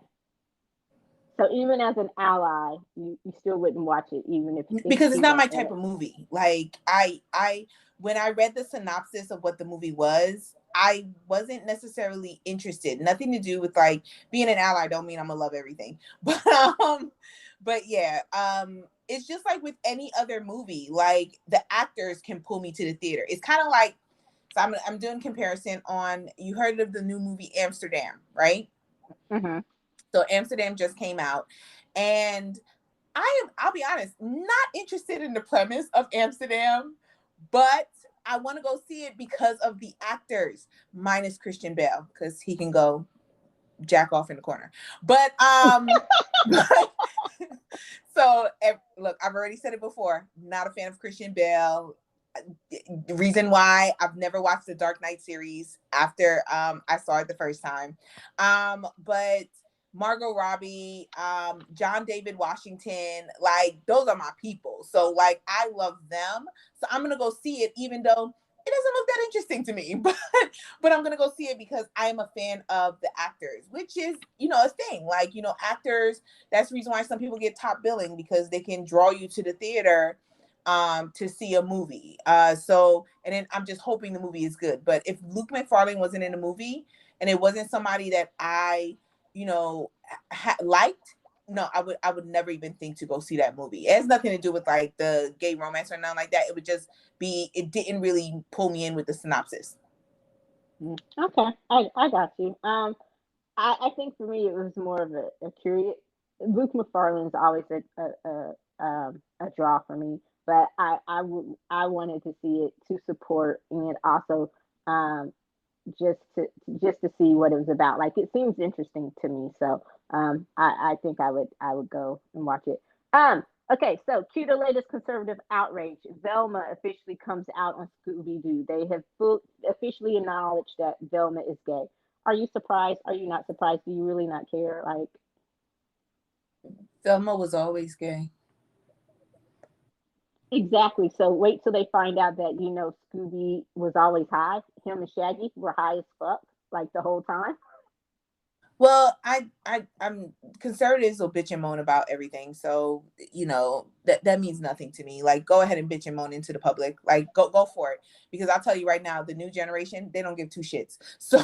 Speaker 1: So even as an ally, you still wouldn't watch it, even if
Speaker 2: because it's
Speaker 1: she
Speaker 2: not my
Speaker 1: went in
Speaker 2: type
Speaker 1: it.
Speaker 2: of movie. Like I when I read the synopsis of what the movie was, I wasn't necessarily interested. Nothing to do with like being an ally don't mean I'm gonna love everything. But yeah, it's just like with any other movie, like the actors can pull me to the theater. It's kind of like, so I'm doing comparison on, you heard of the new movie Amsterdam, right?
Speaker 1: Mm-hmm.
Speaker 2: So Amsterdam just came out, and I'll be honest, not interested in the premise of Amsterdam, but I want to go see it because of the actors, minus Christian Bale, because he can go jack off in the corner. But so look, I've already said it before, not a fan of Christian Bale. The reason why I've never watched the Dark Knight series after I saw it the first time. But Margot Robbie, John David Washington, like those are my people. So like I love them. So I'm gonna go see it, even though it doesn't look that interesting to me. But I'm gonna go see it because I am a fan of the actors, which is, you know, a thing. Like, you know, actors, that's the reason why some people get top billing, because they can draw you to the theater to see a movie. So and then I'm just hoping the movie is good. But if Luke McFarlane wasn't in the movie and it wasn't somebody that I, you know, liked, no, I would never even think to go see that movie. It has nothing to do with like the gay romance or nothing like that. It would just be, it didn't really pull me in with the synopsis.
Speaker 1: Okay, I got you. I think for me it was more of a curious. Luke McFarlane's always a draw for me, but I wanted to see it to support and also um just to see what it was about. Like it seems interesting to me, so I think I would go and watch it. Okay, so cue the latest conservative outrage. Velma officially comes out on Scooby Doo. They have officially acknowledged that Velma is gay. Are you surprised? Are you not surprised? Do you really not care? Like,
Speaker 2: Thelma was always gay.
Speaker 1: exactly. So wait till they find out that Scooby was always high. Him and Shaggy were high as fuck like the whole time.
Speaker 2: Well, I'm conservatives will bitch and moan about everything. So, you know, that means nothing to me. Like, go ahead and bitch and moan into the public. Like, go for it. Because I'll tell you right now, the new generation, they don't give two shits. So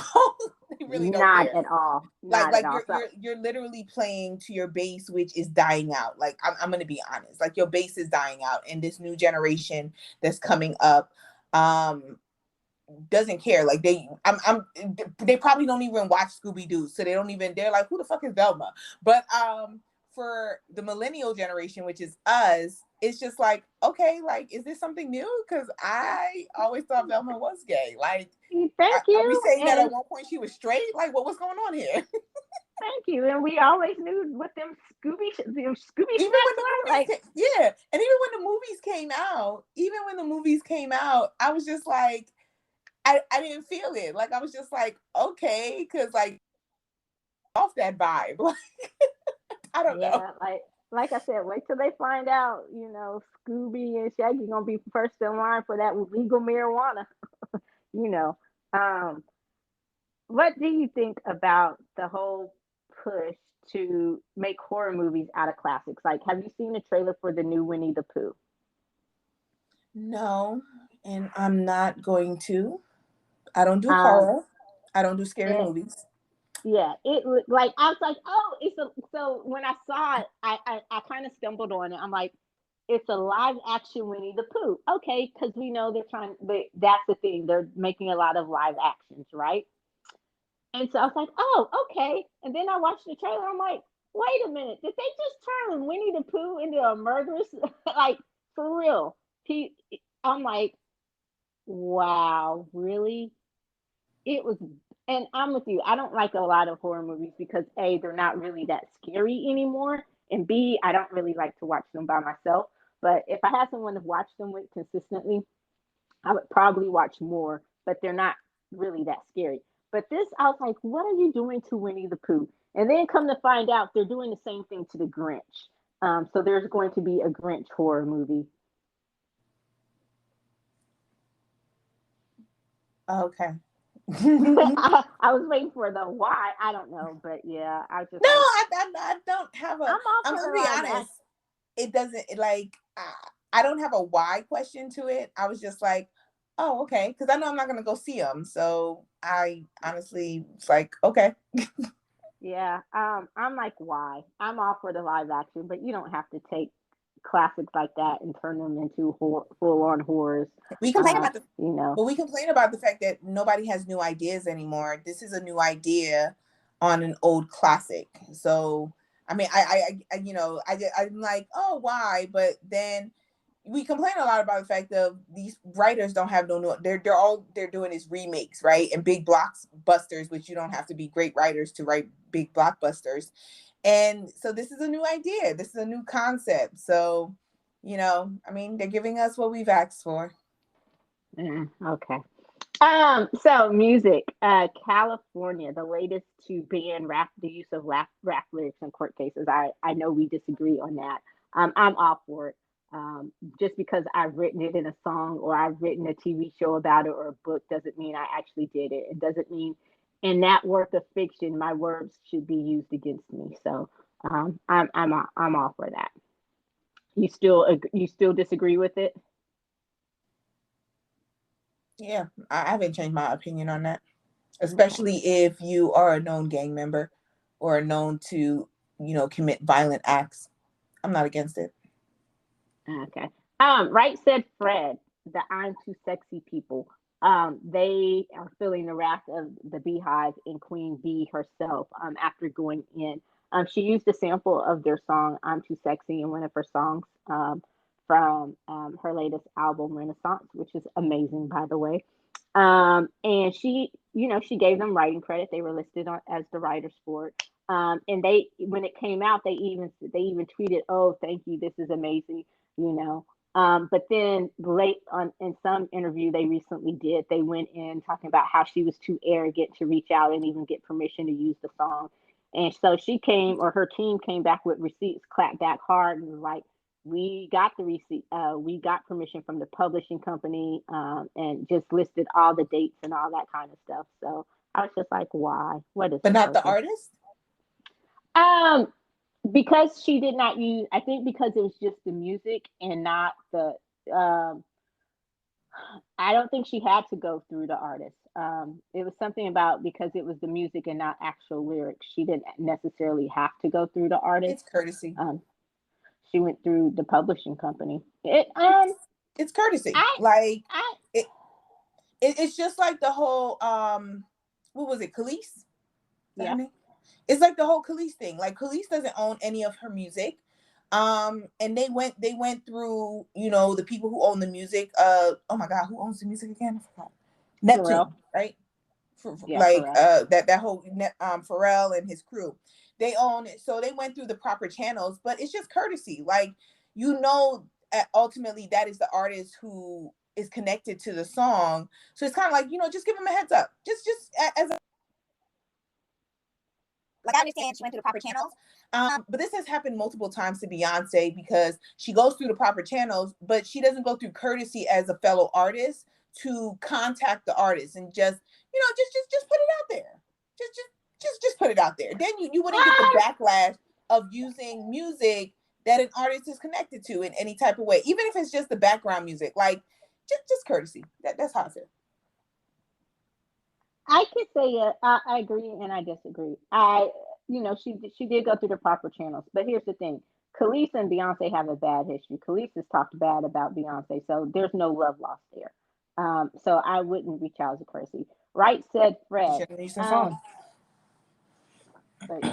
Speaker 2: they really don't
Speaker 1: Not
Speaker 2: care.
Speaker 1: at all.
Speaker 2: Like
Speaker 1: Not at
Speaker 2: like
Speaker 1: all.
Speaker 2: you're
Speaker 1: So
Speaker 2: you're you're literally playing to your base, which is dying out. Like I'm gonna be honest. Like your base is dying out, and this new generation that's coming up, um, doesn't care. Like they probably don't even watch Scooby Doo, so they don't even. They're like, who the fuck is Velma? But for the millennial generation, which is us, it's just like, okay, like, is this something new? Because I always thought Velma was gay. Like,
Speaker 1: thank
Speaker 2: are we
Speaker 1: you.
Speaker 2: saying that
Speaker 1: And
Speaker 2: at one point she was straight? Like, what was going on here?
Speaker 1: thank you. And we always knew what them Scooby
Speaker 2: Even when
Speaker 1: snacks
Speaker 2: the
Speaker 1: were.
Speaker 2: movies
Speaker 1: Like,
Speaker 2: came, yeah, and even when the movies came out, I was just like, I didn't feel it. Like I was just like, okay, because like off that vibe. Like I don't know.
Speaker 1: yeah, like I said, wait till they find out, Scooby and Shaggy gonna be first in line for that legal marijuana. You know. Um, what do you think about the whole push to make horror movies out of classics? Like, have you seen the trailer for the new Winnie the Pooh?
Speaker 2: No, and I'm not going to. I don't do
Speaker 1: Um,
Speaker 2: horror. I don't do scary
Speaker 1: it,
Speaker 2: movies.
Speaker 1: yeah, it was like I was like, oh, so when I saw it, I kind of stumbled on it. I'm like, it's a live action Winnie the Pooh. Okay, because we know they're trying, but that's the thing. They're making a lot of live actions, right? And so I was like, oh, okay. And then I watched the trailer. I'm like, wait a minute. Did they just turn Winnie the Pooh into a murderous? Like, for real. He, I'm like, wow, really? It was, and I'm with you. I don't like a lot of horror movies because A, they're not really that scary anymore. And B, I don't really like to watch them by myself. But if I had someone to watch them with consistently, I would probably watch more, but they're not really that scary. But this, I was like, what are you doing to Winnie the Pooh? And then come to find out, they're doing the same thing to the Grinch. So there's going to be a Grinch horror movie.
Speaker 2: Okay. No,
Speaker 1: I was waiting for the why. I don't know, but yeah, I was just like,
Speaker 2: I don't have
Speaker 1: I'm
Speaker 2: a.
Speaker 1: all
Speaker 2: I'm
Speaker 1: for
Speaker 2: gonna
Speaker 1: the
Speaker 2: be
Speaker 1: live
Speaker 2: honest.
Speaker 1: action.
Speaker 2: It doesn't like. I don't have a why question to it. I was just like, oh, okay, because I know I'm not gonna go see them. So I honestly, it's like, okay.
Speaker 1: Yeah, I'm like, why? I'm all for the live action, but you don't have to take classics like that and turn them into full on horrors.
Speaker 2: We complain about the,
Speaker 1: You know.
Speaker 2: but we complain about the fact that nobody has new ideas anymore. This is a new idea on an old classic. So I mean, I'm like, oh, why? But then we complain a lot about the fact of these writers don't have no new. They're doing is remakes, right? And big blockbusters, which you don't have to be great writers to write big blockbusters. And so this is a new idea. This is a new concept. So, I mean, they're giving us what we've asked for.
Speaker 1: Okay. So music, California, the latest to ban the use of rap lyrics in court cases. I know we disagree on that. I'm all for it. Just because I've written it in a song or I've written a TV show about it or a book doesn't mean I actually did it. It doesn't mean in that work of fiction my words should be used against me. So I'm all for that. You still disagree with it?
Speaker 2: Yeah, I haven't changed my opinion on that.
Speaker 1: Okay.
Speaker 2: Especially if you are a known gang member or known to, commit violent acts. I'm not against it.
Speaker 1: Okay. Right said Fred, the I'm too sexy people. They are feeling the wrath of the Beehive and Queen Bee herself. After going in, she used a sample of their song "I'm Too Sexy" in one of her songs. From her latest album Renaissance, which is amazing, by the way. And she gave them writing credit. They were listed as the writers for it. And when it came out, they even tweeted, "Oh, thank you, this is amazing," you know. But then late on in some interview they recently did, they went in talking about how she was too arrogant to reach out and even get permission to use the song. And so she came, or her team came back with receipts, clapped back hard, and was like, we got the receipt, we got permission from the publishing company, and just listed all the dates and all that kind of stuff. So I was just like, why? What is
Speaker 2: But
Speaker 1: the
Speaker 2: not the
Speaker 1: purpose?
Speaker 2: artist?
Speaker 1: Um, because she did not use, I think because it was just the music and not the, um, I don't think she had to go through the artist. It was something about because it was the music and not actual lyrics. She didn't necessarily have to go through the artist.
Speaker 2: It's courtesy.
Speaker 1: Um, she went through the publishing company.
Speaker 2: It's courtesy.
Speaker 1: I,
Speaker 2: Like
Speaker 1: I,
Speaker 2: it, it's just like the whole what was it, Khalees? Is that her
Speaker 1: yeah,
Speaker 2: name? It's like the whole Khalees thing. Like Khalees doesn't own any of her music. And they went through, the people who own the music. Oh my God, who owns the music again? I forgot.
Speaker 1: Pharrell.
Speaker 2: Neptune, right?
Speaker 1: Yeah,
Speaker 2: Like
Speaker 1: Pharrell.
Speaker 2: that whole Pharrell and his crew, they own it. So they went through the proper channels, but it's just courtesy. Like, ultimately that is the artist who is connected to the song. So it's kind of like, just give them a heads up. Just as a, like, I understand she went through the proper channels. But this has happened multiple times to Beyonce because she goes through the proper channels, but she doesn't go through courtesy as a fellow artist to contact the artist and just put it out there. Just put it out there. Then you wouldn't get the
Speaker 1: Um,
Speaker 2: backlash of using music that an artist is connected to in any type of way, even if it's just the background music. Like, just courtesy. That's how I feel.
Speaker 1: I could say I agree and I disagree. She did go through the proper channels, but here's the thing: Khalees and Beyonce have a bad history. Khalees has talked bad about Beyonce, so there's no love lost there. So I wouldn't reach out as a courtesy. Right said
Speaker 2: She
Speaker 1: Fred.
Speaker 2: should have used her
Speaker 1: Um,
Speaker 2: song.
Speaker 1: but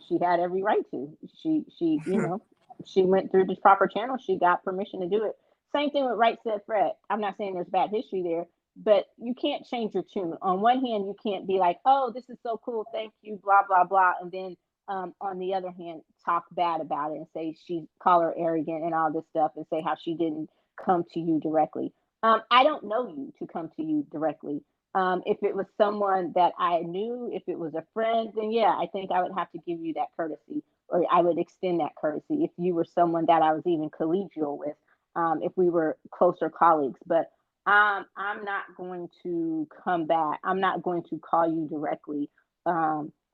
Speaker 1: she had every right to. She went through the proper channel. She got permission to do it. Same thing with Right Said Fred. I'm not saying there's bad history there, but you can't change your tune. On one hand, you can't be like, "Oh, this is so cool, thank you," blah blah blah, and then on the other hand, talk bad about it and say she call her arrogant and all this stuff, and say how she didn't come to you directly. I don't know you to come to you directly. If it was someone that I knew, if it was a friend, then yeah, I think I would have to give you that courtesy, or I would extend that courtesy. If you were someone that I was even collegial with, if we were closer colleagues, but I'm not going to come back. I'm not going to call you directly,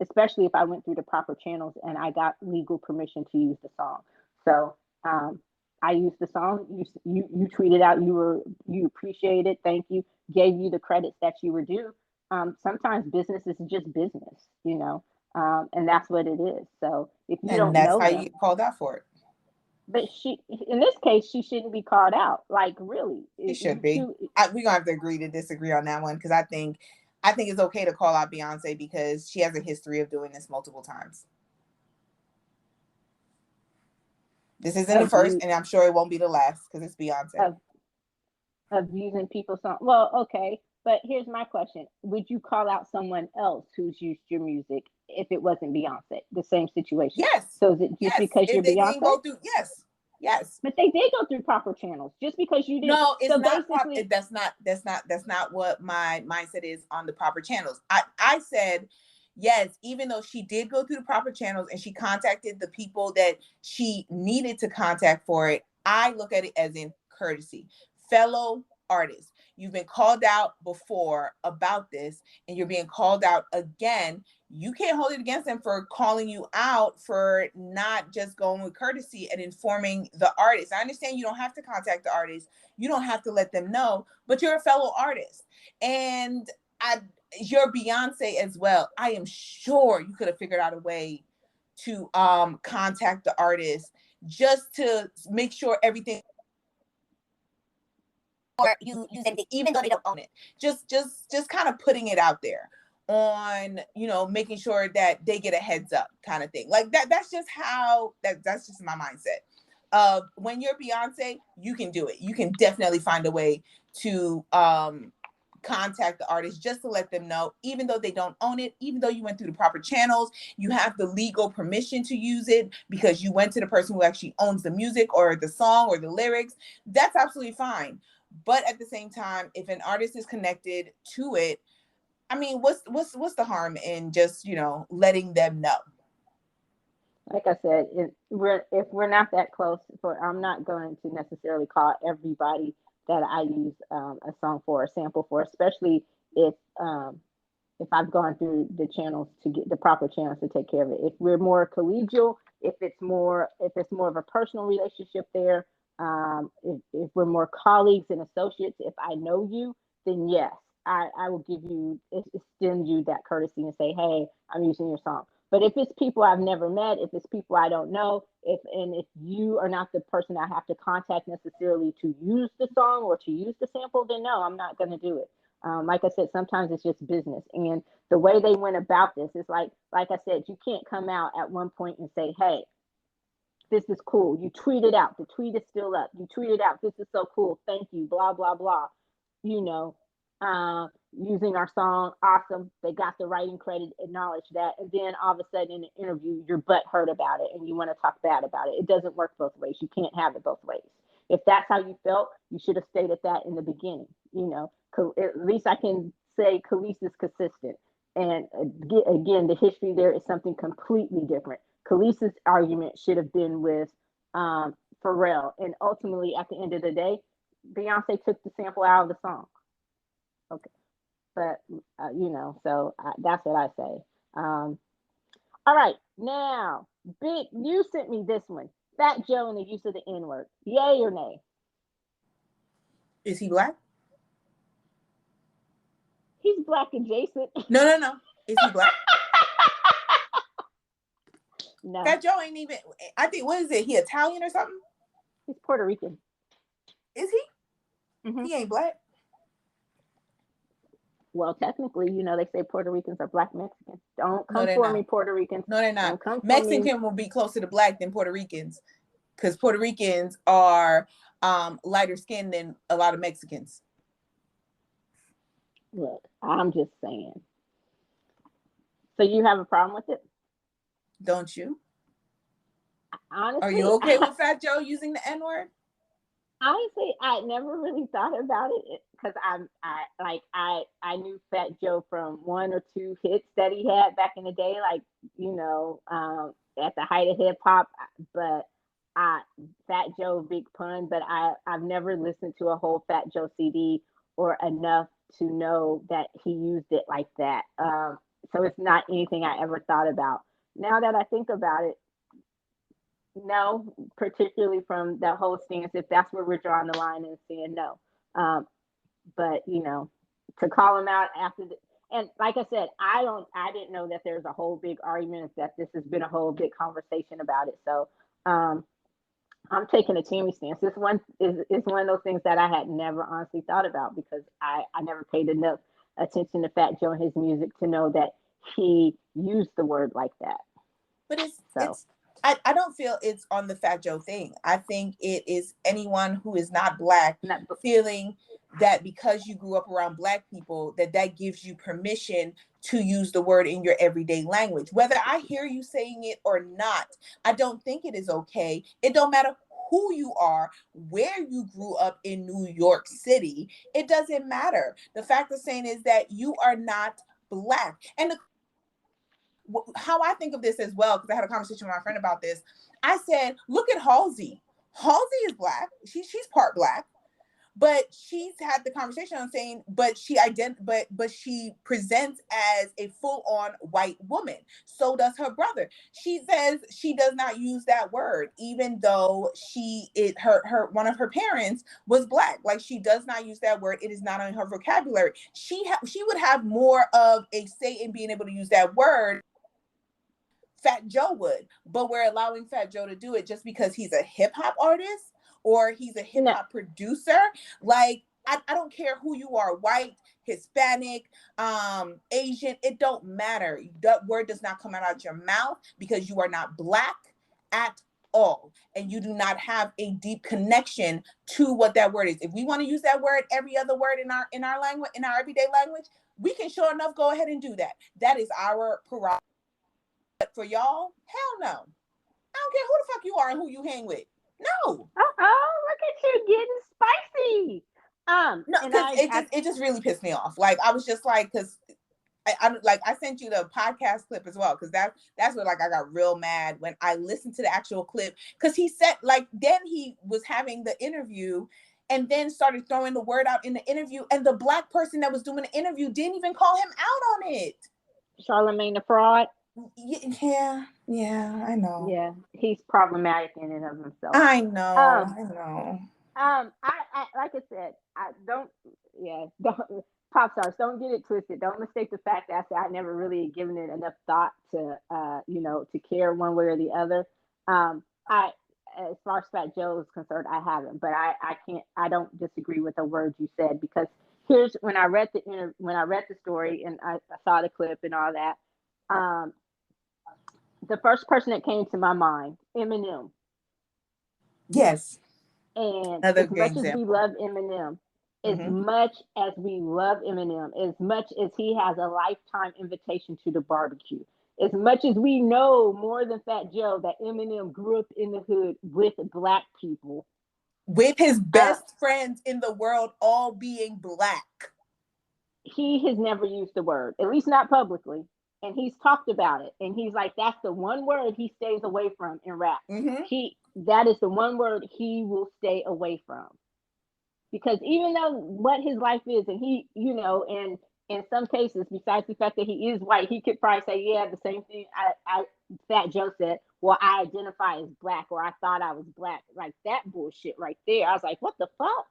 Speaker 1: especially if I went through the proper channels and I got legal permission to use the song. So um, I used the song. You tweeted out you appreciate it. Thank you. Gave you the credits that you were due. Sometimes business is just business, and that's what it is. So if you
Speaker 2: And
Speaker 1: don't
Speaker 2: that's
Speaker 1: know
Speaker 2: how
Speaker 1: them,
Speaker 2: you get called out for it.
Speaker 1: but in this case, she shouldn't be called out. Like, really,
Speaker 2: She should be. We're gonna have to agree to disagree on that one, because I think it's okay to call out Beyonce because she has a history of doing this multiple times. This isn't the first, and I'm sure it won't be the last, because it's Beyonce.
Speaker 1: Of using people's song. Well, okay, but here's my question: would you call out someone else who's used your music if it wasn't Beyonce? The same situation.
Speaker 2: Yes.
Speaker 1: So is it just because
Speaker 2: if
Speaker 1: you're
Speaker 2: they
Speaker 1: Beyonce?
Speaker 2: Didn't go through, yes.
Speaker 1: But they did go through proper channels. Just because you didn't.
Speaker 2: No, it's
Speaker 1: so
Speaker 2: not.
Speaker 1: Basically,
Speaker 2: That's not what my mindset is on the proper channels. I said yes, even though she did go through the proper channels and she contacted the people that she needed to contact for it, I look at it as in courtesy. Fellow artists, you've been called out before about this, and you're being called out again. You can't hold it against them for calling you out for not just going with courtesy and informing the artist. I understand you don't have to contact the artist. You don't have to let them know, but you're a fellow artist. And you're Beyonce as well. I am sure you could have figured out a way to contact the artist just to make sure everything, or you use anything, even though they don't own it. Just kind of putting it out there on, making sure that they get a heads up kind of thing. Like that's just how that's just my mindset. When you're Beyonce, you can do it. You can definitely find a way to contact the artist just to let them know, even though they don't own it, even though you went through the proper channels, you have the legal permission to use it because you went to the person who actually owns the music or the song or the lyrics. That's absolutely fine. But at the same time, if an artist is connected to it, I mean, what's the harm in just, letting them know?
Speaker 1: Like I said, if we're not that close, I'm not going to necessarily call everybody that I use a song for, a sample for, especially if I've gone through the channels to get the proper channels to take care of it. If we're more collegial, if it's more of a personal relationship there, if we're more colleagues and associates, if I know you, then yes, I will extend you that courtesy and say, hey, I'm using your song. But if it's people I've never met, if it's people I don't know, if you are not the person I have to contact necessarily to use the song or to use the sample, then no, I'm not going to do it. Like I said, sometimes it's just business, and the way they went about this is like I said, you can't come out at one point and say, hey, this is cool. You tweet it out. The tweet is still up. You tweet it out. This is so cool. Thank you. Blah, blah, blah. Using our song. Awesome. They got the writing credit. Acknowledge that. And then all of a sudden in an interview, your butt hurt about it and you want to talk bad about it. It doesn't work both ways. You can't have it both ways. If that's how you felt, you should have stated that in the beginning. At least I can say Khalees is consistent. And again, the history there is something completely different. Khalees's argument should have been with Pharrell. And ultimately, at the end of the day, Beyonce took the sample out of the song. Okay. But, so that's what I say. All right. Now, Big, you sent me this one. Fat Joe and the use of the N-word. Yay or nay?
Speaker 2: Is he black?
Speaker 1: He's black adjacent.
Speaker 2: No. Is he black?
Speaker 1: No.
Speaker 2: Fat Joe ain't even, I think, what is it? He Italian or something?
Speaker 1: He's Puerto Rican.
Speaker 2: Is he? Mm-hmm. He ain't black.
Speaker 1: Well, technically, they say Puerto Ricans are black Mexicans. Don't come for me, Puerto Ricans.
Speaker 2: No, they're not. Mexican will be closer to black than Puerto Ricans, because Puerto Ricans are lighter skinned than a lot of Mexicans.
Speaker 1: Look, I'm just saying. So you have a problem with it?
Speaker 2: Don't you?
Speaker 1: Honestly,
Speaker 2: are you okay with Fat Joe using the N-word?
Speaker 1: Honestly, I never really thought about it because I knew Fat Joe from one or two hits that he had back in the day, at the height of hip hop. But Fat Joe, big pun. But I've never listened to a whole Fat Joe CD or enough to know that he used it like that. So it's not anything I ever thought about. Now that I think about it, no, particularly from that whole stance, if that's where we're drawing the line and saying no. Um, but to call him out after the, and like I said, I didn't know that there's a whole big argument, that this has been a whole big conversation about it. So um, I'm taking a Tammy stance. This one is one of those things that I had never honestly thought about, because I never paid enough attention to Fat Joe and his music to know that he used the word like that.
Speaker 2: But
Speaker 1: So
Speaker 2: I don't feel it's on the Fat Joe thing. I think it is anyone who is not Black
Speaker 1: not,
Speaker 2: feeling that because you grew up around Black people, that gives you permission to use the word in your everyday language. Whether I hear you saying it or not, I don't think it is okay. It don't matter who you are, where you grew up in New York City. It doesn't matter. The fact of saying is that you are not Black. And how I think of this as well, because I had a conversation with my friend about this. I said, look at Halsey. Halsey is Black. She's part Black, but she's had the conversation on saying, but she presents as a full-on white woman. So does her brother. She says she does not use that word, even though her one of her parents was Black. Like, she does not use that word. It is not on her vocabulary. She would have more of a say in being able to use that word. Fat Joe would, but we're allowing Fat Joe to do it just because he's a hip hop artist or he's a hip hop producer. Like, I don't care who you are, white, Hispanic, Asian, it don't matter. That word does not come out of your mouth because you are not Black at all. And you do not have a deep connection to what that word is. If we want to use that word, every other word in our language, in our everyday language, we can sure enough go ahead and do that. That is our prerogative. But for y'all, hell no. I don't care who the fuck you are and who you hang with. No.
Speaker 1: Oh, look at you getting spicy.
Speaker 2: No, because it just really pissed me off. Like, I was just like, because I sent you the podcast clip as well, because that's where, like, I got real mad when I listened to the actual clip, because he said, like, then he was having the interview and then started throwing the word out in the interview, and the Black person that was doing the interview didn't even call him out on it.
Speaker 1: Charlemagne the fraud.
Speaker 2: Yeah, I know.
Speaker 1: Yeah, he's problematic in and of himself.
Speaker 2: I know.
Speaker 1: I like I said, don't pop stars, don't get it twisted. Don't mistake the fact that I never really given it enough thought to to care one way or the other. I As far as Fat Joe is concerned, I haven't, but I don't disagree with the words you said, because here's when I read the story and I saw the clip and all that. The first person that came to my mind, Eminem.
Speaker 2: Yes.
Speaker 1: And as much as we love Eminem, as much as we love Eminem, as much as he has a lifetime invitation to the barbecue, as much as we know more than Fat Joe that Eminem grew up in the hood with Black people,
Speaker 2: with his best friends in the world all being Black,
Speaker 1: he has never used the word, at least not publicly. And he's talked about it, and he's like, that's the one word he stays away from in rap. That is the one word he will stay away from, because even though what his life is, and he, and in some cases, besides the fact that he is white, he could probably say, yeah, the same thing Fat Joe said, well, I identify as Black, or I thought I was Black. Like, that bullshit right there, I was like, what the fuck?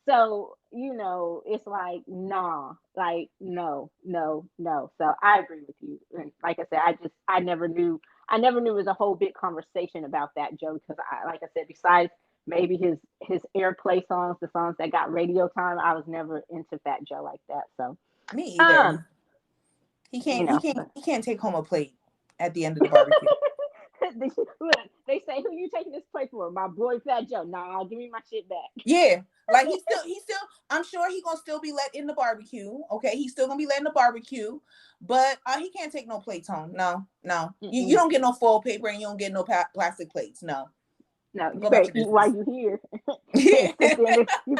Speaker 1: So, it's like, nah, like, no. So I agree with you. And like I said, I never knew it was a whole big conversation about that, Joe, because like I said, besides maybe his airplay songs, the songs that got radio time, I was never into Fat Joe like that. So
Speaker 2: me either. He can't take home a plate at the end of the barbecue.
Speaker 1: They say, who you taking this plate for? My boy Fat Joe. Nah, give me my shit back.
Speaker 2: Yeah. Like, he still, I'm sure he gonna still be let in the barbecue. Okay, he's still gonna be let in the barbecue, but he can't take no plates home. No. You don't get no foil paper, and you don't get no plastic plates. No,
Speaker 1: you better eat while you here.
Speaker 2: Yeah.
Speaker 1: You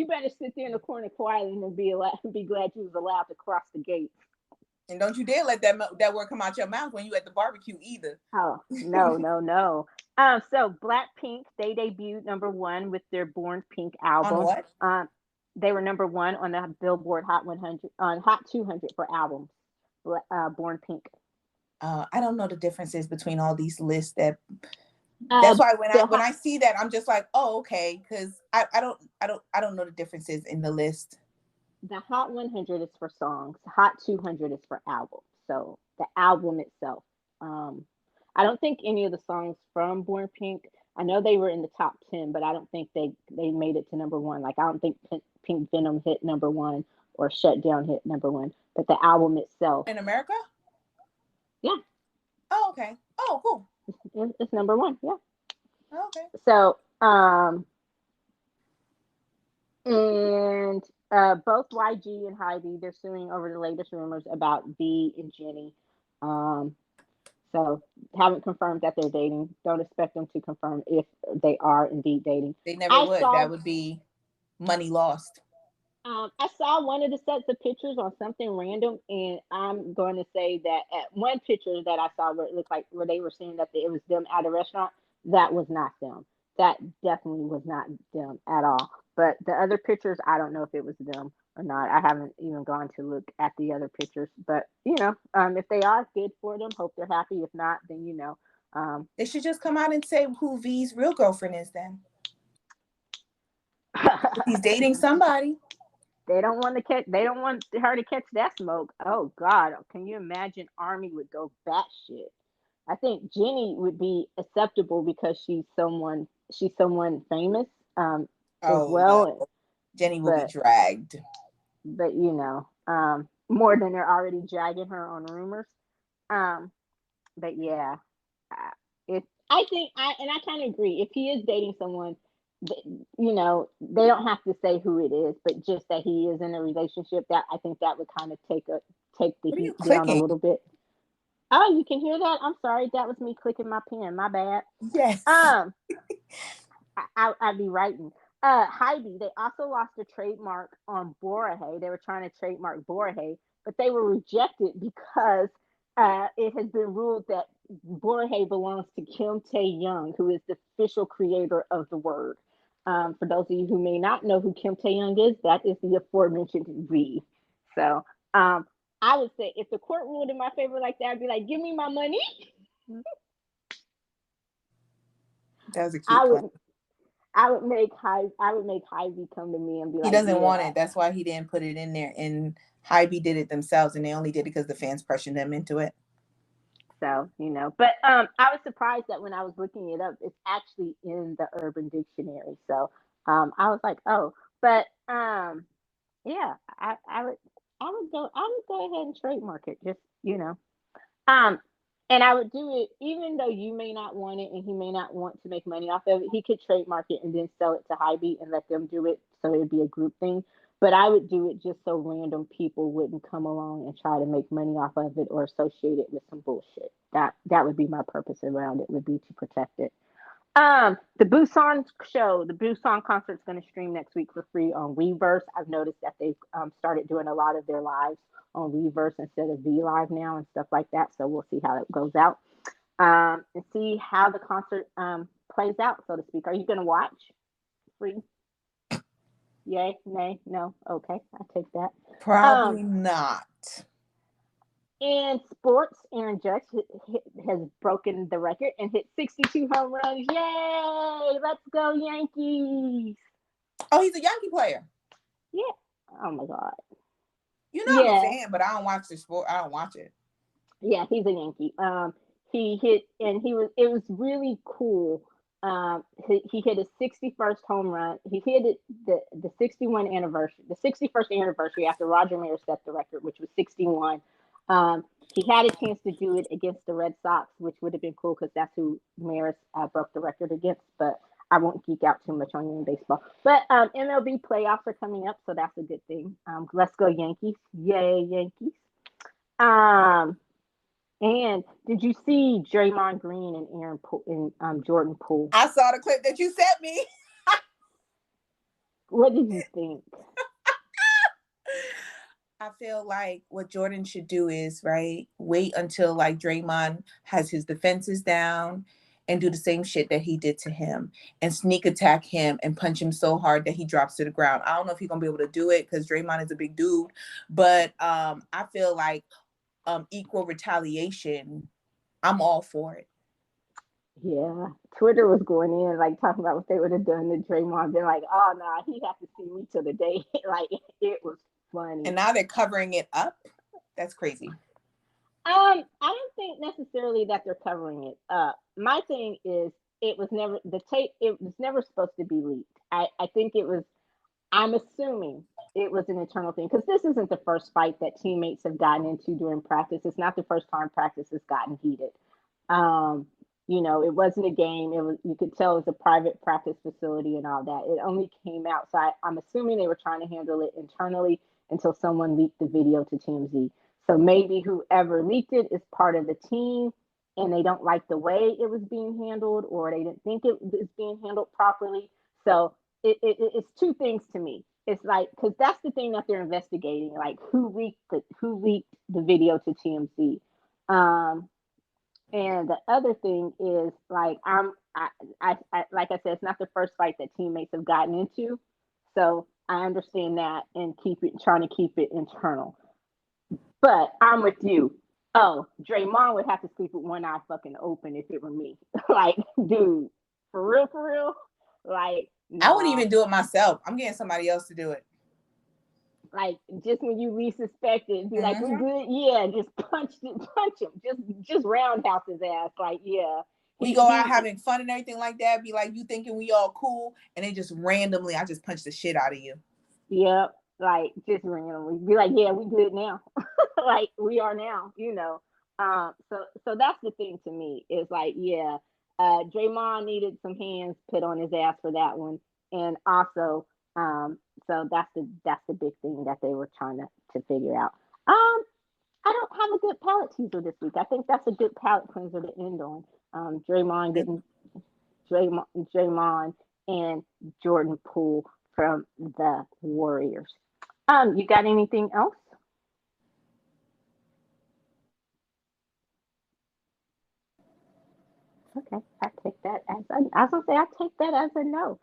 Speaker 1: better sit there in the corner quietly and be glad you was allowed to cross the gate.
Speaker 2: And don't you dare let that word come out your mouth when you at the barbecue either.
Speaker 1: Oh, no, no, no. So BLACKPINK, they debuted #1 with their Born Pink album.
Speaker 2: On what?
Speaker 1: They were #1 on the Billboard Hot 100, on Hot 200 for albums. Born Pink.
Speaker 2: I don't know the differences between all these lists. That's why when I see that, I'm just like, oh, okay, because I don't know the differences in the list.
Speaker 1: The Hot 100 is for songs. Hot 200 is for albums. So the album itself. I don't think any of the songs from Born Pink. I know they were in the top 10, but I don't think they made it to #1. Like I don't think Pink Venom hit #1 or Shut Down hit #1. But the album itself
Speaker 2: in America.
Speaker 1: Yeah.
Speaker 2: Oh, okay. Oh, cool.
Speaker 1: It's #1. Yeah.
Speaker 2: Okay.
Speaker 1: So and both YG and Hybe, they're suing over the latest rumors about V and Jenny. So haven't confirmed that they're dating. Don't expect them to confirm if they are indeed dating.
Speaker 2: They never would. That would be money lost.
Speaker 1: I saw one of the sets of pictures on something random, and I'm going to say that at one picture that I saw where it looked like where they were saying that it was them at a restaurant, that was not them. That definitely was not them at all. But the other pictures, I don't know if it was them or not. I haven't even gone to look at the other pictures. But if they are, good for them. Hope they're happy. If not, then
Speaker 2: they should just come out and say who V's real girlfriend is. Then he's dating somebody.
Speaker 1: They don't want her to catch that smoke. Oh God, can you imagine? Army would go batshit. I think Jenny would be acceptable because she's someone famous as well.
Speaker 2: No. Jenny will be dragged.
Speaker 1: But more than they're already dragging her on rumors. But yeah, I kind of agree. If he is dating someone, they don't have to say who it is, but just that he is in a relationship, that I think that would kind of take the heat down a little bit. Oh, you can hear that? I'm sorry. That was me clicking my pen. My bad.
Speaker 2: Yes.
Speaker 1: I'd be writing. Hybe, they also lost a trademark on Borahae. They were trying to trademark Borahae, but they were rejected because it has been ruled that Borahae belongs to Kim Tae-young, who is the official creator of the word. For those of you who may not know who Kim Tae-young is, that is the aforementioned V. So I would say if the court ruled in my favor like that, I'd be like, give me my money.
Speaker 2: That was a cute plan.
Speaker 1: I would make Hybe come to me and be like,
Speaker 2: he doesn't want it. That's why he didn't put it in there. And Hybe did it themselves, and they only did it because the fans pressured them into it.
Speaker 1: So, but I was surprised that when I was looking it up, it's actually in the Urban Dictionary. So I was like, oh, but yeah, I would go ahead and trademark it. Just and I would do it even though you may not want it and he may not want to make money off of it. He could trademark it and then sell it to Hybe and let them do it, so it would be a group thing. But I would do it just so random people wouldn't come along and try to make money off of it or associate it with some bullshit. That would be my purpose around it, would be to protect it. The Busan show, the Busan concert is going to stream next week for free on Weverse. I've noticed that they've started doing a lot of their lives on Weverse instead of V Live now and stuff like that. So we'll see how it goes out and see how the concert plays out, so to speak. Are you going to watch? Free? Yay? Nay? No? Okay, I take that.
Speaker 2: Probably not.
Speaker 1: In sports, Aaron Judge has broken the record and hit 62 home runs. Yay! Let's go Yankees!
Speaker 2: Oh, he's a Yankee player.
Speaker 1: Yeah. Oh my God.
Speaker 2: I'm a fan, but I don't watch the sport. I don't watch it.
Speaker 1: Yeah, he's a Yankee. He hit, and it was really cool. He hit his 61st home run. He hit it the 61st anniversary after Roger Maris set the record, which was 61. He had a chance to do it against the Red Sox, which would have been cool because that's who Maris broke the record against. But I won't geek out too much on you in baseball. But MLB playoffs are coming up, so that's a good thing. Let's go Yankees! Yay Yankees! And did you see Draymond Green and Jordan Poole?
Speaker 2: I saw the clip that you sent me.
Speaker 1: What did you think?
Speaker 2: I feel like what Jordan should do is, right, wait until like Draymond has his defenses down and do the same shit that he did to him and sneak attack him and punch him so hard that he drops to the ground. I don't know if he's gonna be able to do it because Draymond is a big dude, but I feel like equal retaliation, I'm all for it.
Speaker 1: Yeah, Twitter was going in like talking about what they would have done to Draymond. They're like, oh no, nah, he have to see me till the day. Like it was funny.
Speaker 2: And now they're covering it up. That's crazy.
Speaker 1: I don't think necessarily that they're covering it up. My thing is, it was never the tape. It was never supposed to be leaked. I think it was. I'm assuming it was an internal thing because this isn't the first fight that teammates have gotten into during practice. It's not the first time practice has gotten heated. Um, it wasn't a game. It was, you could tell it was a private practice facility and all that. It only came out. So I'm assuming they were trying to handle it internally until someone leaked the video to TMZ. So maybe whoever leaked it is part of the team and they don't like the way it was being handled or they didn't think it was being handled properly. So it's two things to me. It's like, because that's the thing that they're investigating, like who leaked the video to TMZ. And the other thing is like I like I said, it's not the first fight that teammates have gotten into, so I understand that and trying to keep it internal. But I'm with you. Oh, Draymond would have to sleep with one eye fucking open if it were me. Like, dude, for real. Like,
Speaker 2: nah. I wouldn't even do it myself. I'm getting somebody else to do it.
Speaker 1: Like, just when you least suspect it, be like, we good? Yeah, just punch him. Just roundhouse his ass. Like, yeah.
Speaker 2: We go out having fun and everything like that. Be like, you thinking we all cool? And then just randomly, I just punch the shit out of you.
Speaker 1: Yep. Like, just randomly. Be like, yeah, we good now. Like, we are now, So that's the thing to me is like, yeah, Draymond needed some hands put on his ass for that one. And also, so that's the big thing that they were trying to figure out. I don't have a good palate teaser this week. I think that's a good palate cleanser to end on. Draymond getting Draymond and Jordan Poole from the Warriors. You got anything else? Okay, I take that as I was gonna say I take that as a no.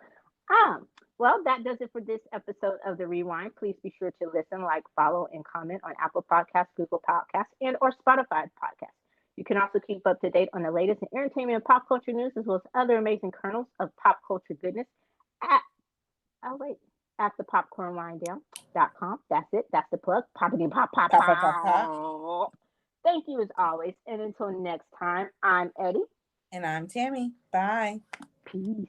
Speaker 1: Well, that does it for this episode of the ReWine. Please be sure to listen, like, follow, and comment on Apple Podcasts, Google Podcasts, and or Spotify Podcasts. You can also keep up to date on the latest in entertainment and pop culture news, as well as other amazing kernels of pop culture goodness at at the popcornwindown.com. That's it. That's the plug. Poppity pop pop pop. Thank you as always. And until next time, I'm Eddie.
Speaker 2: And I'm Tammy. Bye.
Speaker 1: Peace.